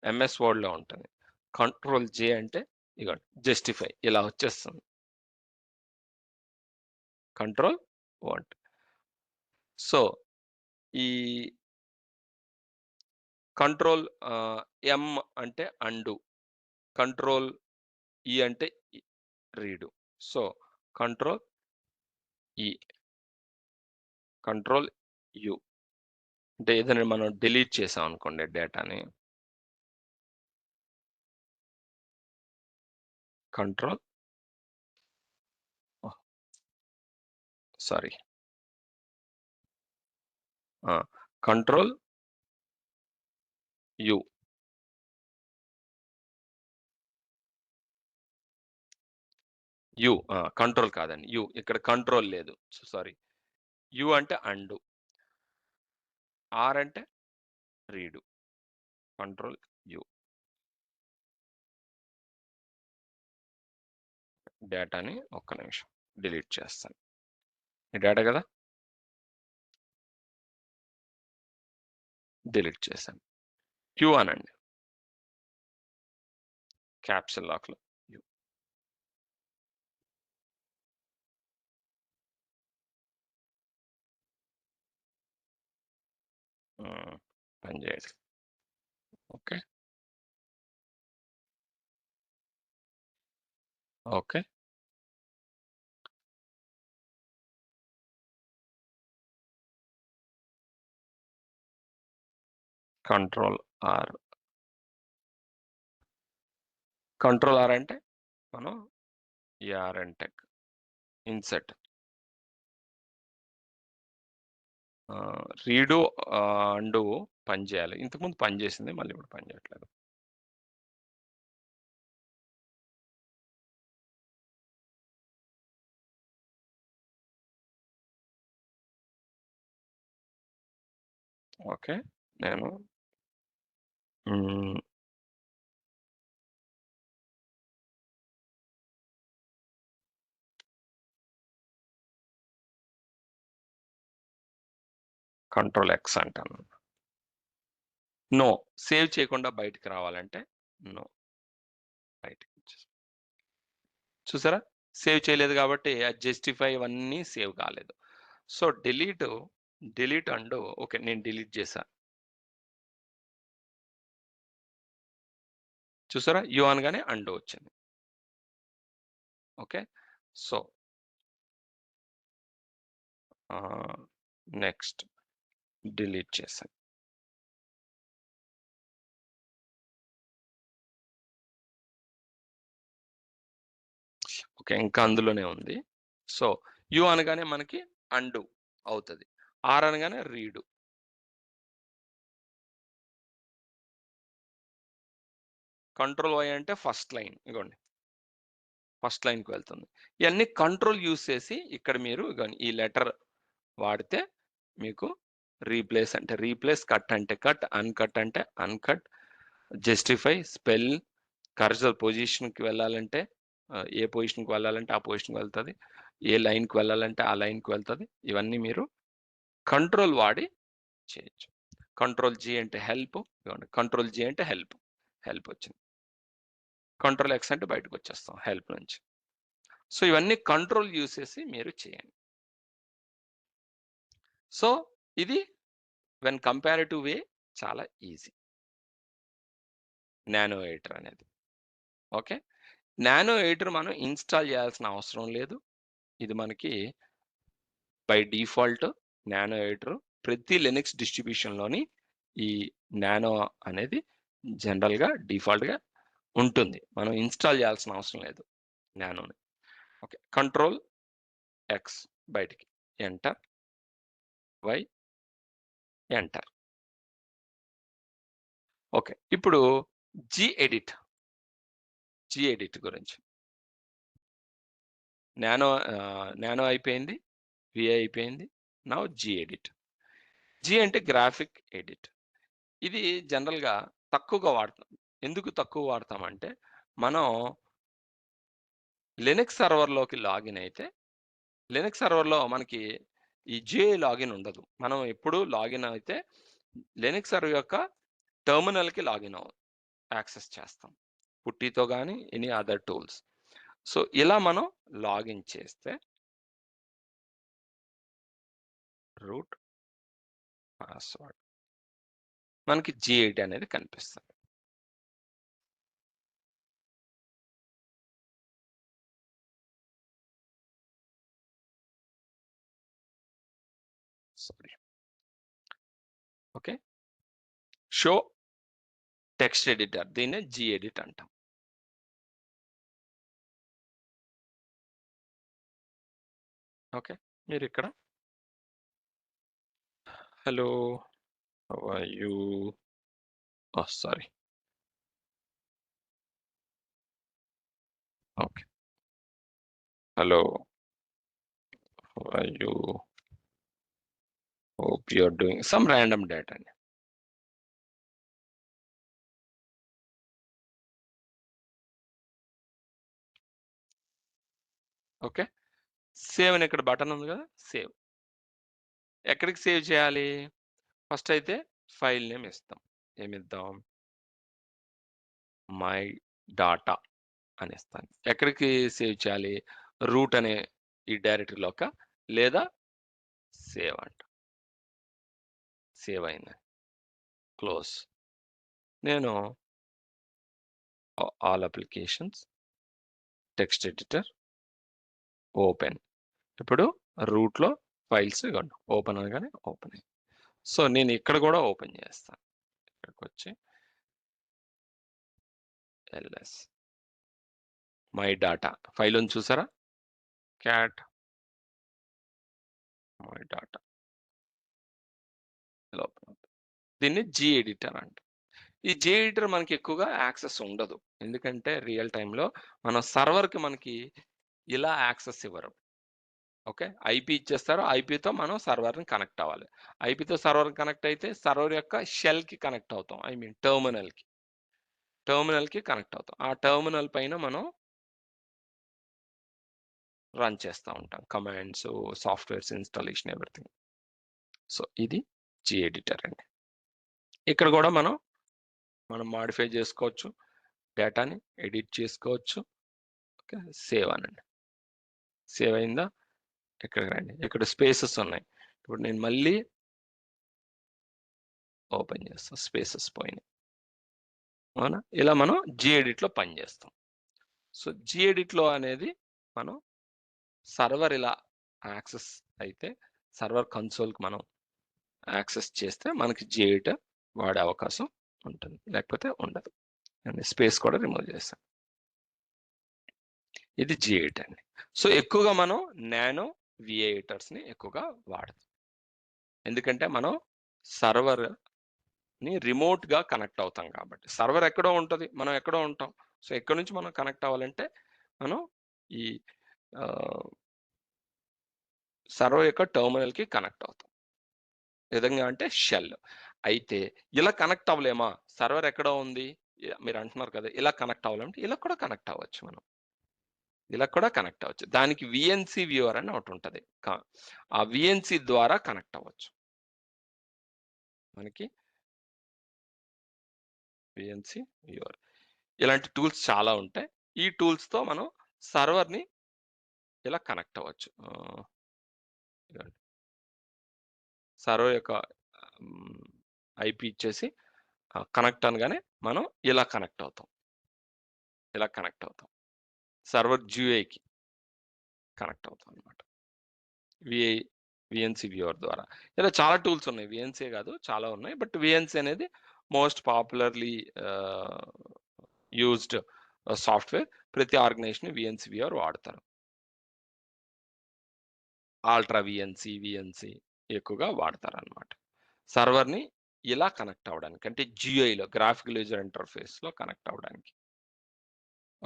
ఎంఎస్ వర్డ్లో ఉంటుంది. కంట్రోల్ జే అంటే ఇక జస్టిఫై ఇలా వచ్చేస్తుంది. Control want. సో ఈ కంట్రోల్ ఎం అంటే అండు, కంట్రోల్ ఈ అంటే రీడు. సో కంట్రోల్ ఈ, కంట్రోల్ యు అంటే ఏదైనా మనం డిలీట్ చేసాం అనుకోండి డేటాని, control sorry control you. You control కాదండి. యు ఇక్కడ కంట్రోల్ లేదు. సారీ. యు అంటే అండు. ఆర్ అంటే రీడు. Control you. డేటాని ఒక్క నిమిషం డిలీట్ చేస్తాను. ఈ డేటా కదా! డిలీట్ చేశాను. క్యూ అనండి. క్యాప్సూల్ లాక్‌లో యు. పనిచేయదు. Okay. Okay. Control R. Control R అంటే మనం యారెన్‌టెక్ ఇన్సెట్. రీడు అండు పనిచేయాలి. ఇంతకుముందు పనిచేసింది. మళ్ళీ ఇప్పుడు పనిచేయట్లేదు. ఓకే. నేను హ్మ్. కంట్రోల్ ఎక్స్ అంటాను. నో. సేవ్ చేయకుండా బయటికి రావాలంటే నో. బయటికి చూసారా? సేవ్ చేయలేదు కాబట్టి అది జస్టిఫై ఇవన్నీ సేవ్ కాలేదు. So, delete and okay. నేను డిలీట్ చేశా. చూసారా? యు అనగానే అండు వచ్చింది. ఓకే. సో, నెక్స్ట్ డిలీట్ చేశాను. ఓకే. ఇంకా అందులోనే ఉంది. సో, యు అనగానే మనకి అండు అవుతది. ఆర్ అనగానే రీడు. కంట్రోల్ వై అంటే ఫస్ట్ లైన్. ఇగోండి. ఫస్ట్ లైన్‌కి వెళ్తుంది. ఇయన్నీ కంట్రోల్ యూజ్ చేసి ఇక్కడ మీరు ఇగోండి ఈ లెటర్ వాడితే మీకు రీప్లేస్ అంటే రీప్లేస్, కట్ అంటే కట్, అన్‌కట్ అంటే అన్‌కట్, జస్టిఫై, స్పెల్, కర్సర్ పొజిషన్‌కి వెళ్ళాలంటే ఏ పొజిషన్‌కి వెళ్ళాలంటే ఆ పొజిషన్‌కి వెళ్తది. ఏ లైన్‌కి వెళ్ళాలంటే ఆ లైన్‌కి వెళ్తది. ఇవన్నీ మీరు కంట్రోల్ వాడి చేయొచ్చు. కంట్రోల్ జీ అంటే హెల్ప్. ఇదిగోండి కంట్రోల్ జీ అంటే హెల్ప్. హెల్ప్ వచ్చింది. కంట్రోల్ ఎక్స్ అంటే బయటకొచ్చేస్తాం హెల్ప్ నుంచి. సో, ఇవన్నీ కంట్రోల్ యూజ్ చేసి మీరు చేయండి. సో, ఇది వెన్ కంపేర్డ్ టు వే చాలా ఈజీ. నానో ఎడిటర్ అనేది. ఓకే. నానో ఎడిటర్ మనం ఇన్‌స్టాల్ చేయాల్సిన అవసరం లేదు. ఇది మనకి బై డిఫాల్ట్ నానో ఎడిటర్ ప్రతి లినక్స్ డిస్ట్రిబ్యూషన్‌లోని ఈ నానో అనేది జనరల్‌గా డిఫాల్ట్‌గా ఉంటుంది. మనం ఇన్‌స్టాల్ చేయాల్సిన అవసరం లేదు నానోని. ఓకే. కంట్రోల్ ఎక్స్ బయటికి. ఎంటర్. వై. ఎంటర్. ఓకే. ఇప్పుడు జీ ఎడిట్ గురించి. నానో అయిపోయింది. వి అయిపోయింది. Now G edit. జీ అంటే గ్రాఫిక్ ఎడిట్. ఇది జనరల్‌గా తక్కువగా వాడతాం. ఎందుకు తక్కువ వాడతామంటే, మనం లినక్స్ సర్వర్‌లోకి లాగిన్ అయితే, లినక్స్ సర్వర్‌లో మనకి ఈ జిఐ లాగిన్ ఉండదు. మనం ఎప్పుడు లాగిన్ అయితే లినక్స్ సర్వర్ యొక్క టెర్మినల్‌కి లాగిన్ యాక్సెస్ చేస్తాం. పుట్టితో గాని, ఎనీ అదర్ టూల్స్. సో, ఇలా మనం లాగిన్ చేస్తే రూట్ పాస్వర్డ్ మనకి జీ8 అనేది కనిపిస్తుంది. Sorry. Okay. Show text editor దీన్నే జీ ఎడిట్ అంటాం. ఓకే. మీరిక్కడ hello, how are you? Oh! Sorry. Okay. hello, how are you, hope you are doing some random data. Okay, save అని ఇక్కడ బటన్ ఉంది కదా, సేవ్. ఎక్కడికి సేవ్ చేయాలి? First అయితే ఫైల్ నేమ్ ఇస్తాం. ఏమిద్దాం? మై డాటా అని ఇస్తాను. ఎక్కడికి సేవ్ చేయాలి? రూట్ అనే ఈ డైరెక్టరీలోక, లేదా సేవ్ అంట. సేవ్ అయింది, క్లోజ్. నేను all applications, text editor, open. ఇప్పుడు రూట్లో ఫైల్స్ ఇవ్వండి, ఓపెన్ అనగానే ఓపెన్ అయ్యి. సో నేను ఇక్కడ కూడా ఓపెన్ చేస్తాను. ఇక్కడికి వచ్చి ఎల్ఎస్ మై డాటా ఫైల్ ఉంది చూసారా, క్యాట్ మై డాటా. దీన్ని జీ ఎడిటర్ అంట. ఈ జీ ఎడిటర్ మనకి ఎక్కువగా యాక్సెస్ ఉండదు, ఎందుకంటే రియల్ టైంలో మన సర్వర్కి మనకి ఇలా యాక్సెస్ ఇవ్వరు. ఓకే, ఐపీ ఇచ్చేస్తారు, ఐపీతో మనం సర్వర్ని కనెక్ట్ అవ్వాలి. ఐపీతో సర్వర్ కనెక్ట్ అయితే సర్వర్ యొక్క షెల్కి కనెక్ట్ అవుతాం, ఐ మీన్ టెర్మినల్కి కనెక్ట్ అవుతాం. ఆ టెర్మినల్ పైన మనం రన్ చేస్తూ ఉంటాం commands, softwares installation, everything. So ఇది జీ ఎడిటర్ అండి. ఇక్కడ కూడా మనం మాడిఫై చేసుకోవచ్చు, డేటాని ఎడిట్ చేసుకోవచ్చు. ఓకే, సేవ్ అనండి. సేవ్ అయిందా? ఇక్కడ రండి, ఇక్కడ స్పేసెస్ ఉన్నాయి. ఇప్పుడు నేను మళ్ళీ ఓపెన్ చేస్తాను, స్పేసెస్ పోయినాయి. అవునా? ఇలా మనం జీ ఎడిట్లో పనిచేస్తాం. సో జీ ఎడిట్లో అనేది మనం సర్వర్ ఇలా యాక్సెస్ అయితే సర్వర్ కన్సోల్కి మనం యాక్సెస్ చేస్తే మనకి జీ ఎడిటర్ వాడే అవకాశం ఉంటుంది, లేకపోతే ఉండదు. అండ్ స్పేస్ కూడా రిమూవ్ చేస్తాం. ఇది జీ ఎడిటర్ అండి. సో ఎక్కువగా మనం నానో విఏ ఎడిటర్స్ని ఎక్కువగా వాడతాం, ఎందుకంటే మనం సర్వర్ని రిమోట్గా కనెక్ట్ అవుతాం కాబట్టి. సర్వర్ ఎక్కడో ఉంటుంది, మనం ఎక్కడో ఉంటాం. సో ఎక్కడి నుంచి మనం కనెక్ట్ అవ్వాలంటే మనం ఈ సర్వర్ యొక్క టెర్మినల్కి కనెక్ట్ అవుతాం. విధంగా అంటే షెల్. అయితే ఇలా కనెక్ట్ అవ్వలేమా, సర్వర్ ఎక్కడో ఉంది మీరు అంటున్నారు కదా, ఇలా కనెక్ట్ అవ్వాలంటే ఇలా కూడా కనెక్ట్ అవ్వచ్చు, మనం ఇలా కూడా కనెక్ట్ అవ్వచ్చు. దానికి విఎన్సి వ్యూవర్ అని ఒకటి ఉంటుంది, ఆ విఎన్సి ద్వారా కనెక్ట్ అవ్వచ్చు. మనకి విఎన్సి వ్యూవర్, ఇలాంటి టూల్స్ చాలా ఉంటాయి. ఈ టూల్స్తో మనం సర్వర్ని ఇలా కనెక్ట్ అవ్వచ్చు. సర్వర్ యొక్క ఐపీ ఇచ్చేసి కనెక్ట్ అనగానే మనం ఇలా కనెక్ట్ అవుతాం, ఇలా కనెక్ట్ అవుతాం. సర్వర్ జియూఐకి కనెక్ట్ అవుతాం అనమాట, విఎన్సి వ్యూవర్ ద్వారా. ఇలా చాలా టూల్స్ ఉన్నాయి, విఎన్సీ కాదు చాలా ఉన్నాయి, బట్ విఎన్సీ అనేది మోస్ట్ పాపులర్లీ యూజ్డ్ సాఫ్ట్వేర్. ప్రతి ఆర్గనైజేషన్ విఎన్సీ వ్యూవర్ వాడతారు. ఆల్ట్రా విఎన్సీ ఎక్కువగా వాడతారు అనమాట. సర్వర్ని ఇలా కనెక్ట్ అవ్వడానికి, అంటే జియూఐలో గ్రాఫికల్ యూజర్ ఇంటర్ఫేస్లో కనెక్ట్ అవ్వడానికి.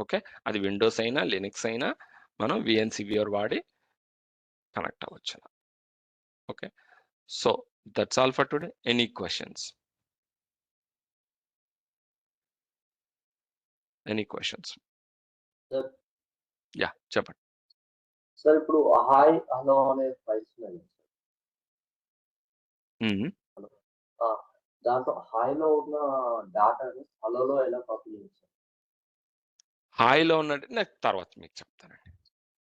ఓకే, అది విండోస్ అయినా లినక్స్ అయినా మనం విఎన్సీ వ్యూవర్ వాడి కనెక్ట్ అవ్వచ్చు. Okay, so that's all for today. Any questions? Any questions? Yeah, చెప్పండి సార్. ఇప్పుడు హాయ్ హలో అనే ఫైల్స్ ఉన్నాయి సార్, దాంట్లో హాయ్లో ఉన్న డాటాని హలోలో ఎలా కాపీ చేస్తారు? హాయిలో ఉన్నట్టు నేను తర్వాత మీకు చెప్తానండి,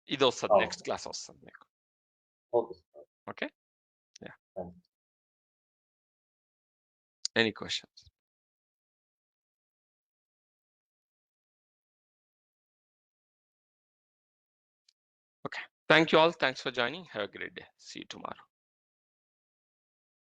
ఇది వస్తుంది నెక్స్ట్ క్లాస్ వస్తుంది మీకు. Okay sir. Okay, yeah. Any questions? Okay, thank you all, thanks for joining, have a great day, see you tomorrow.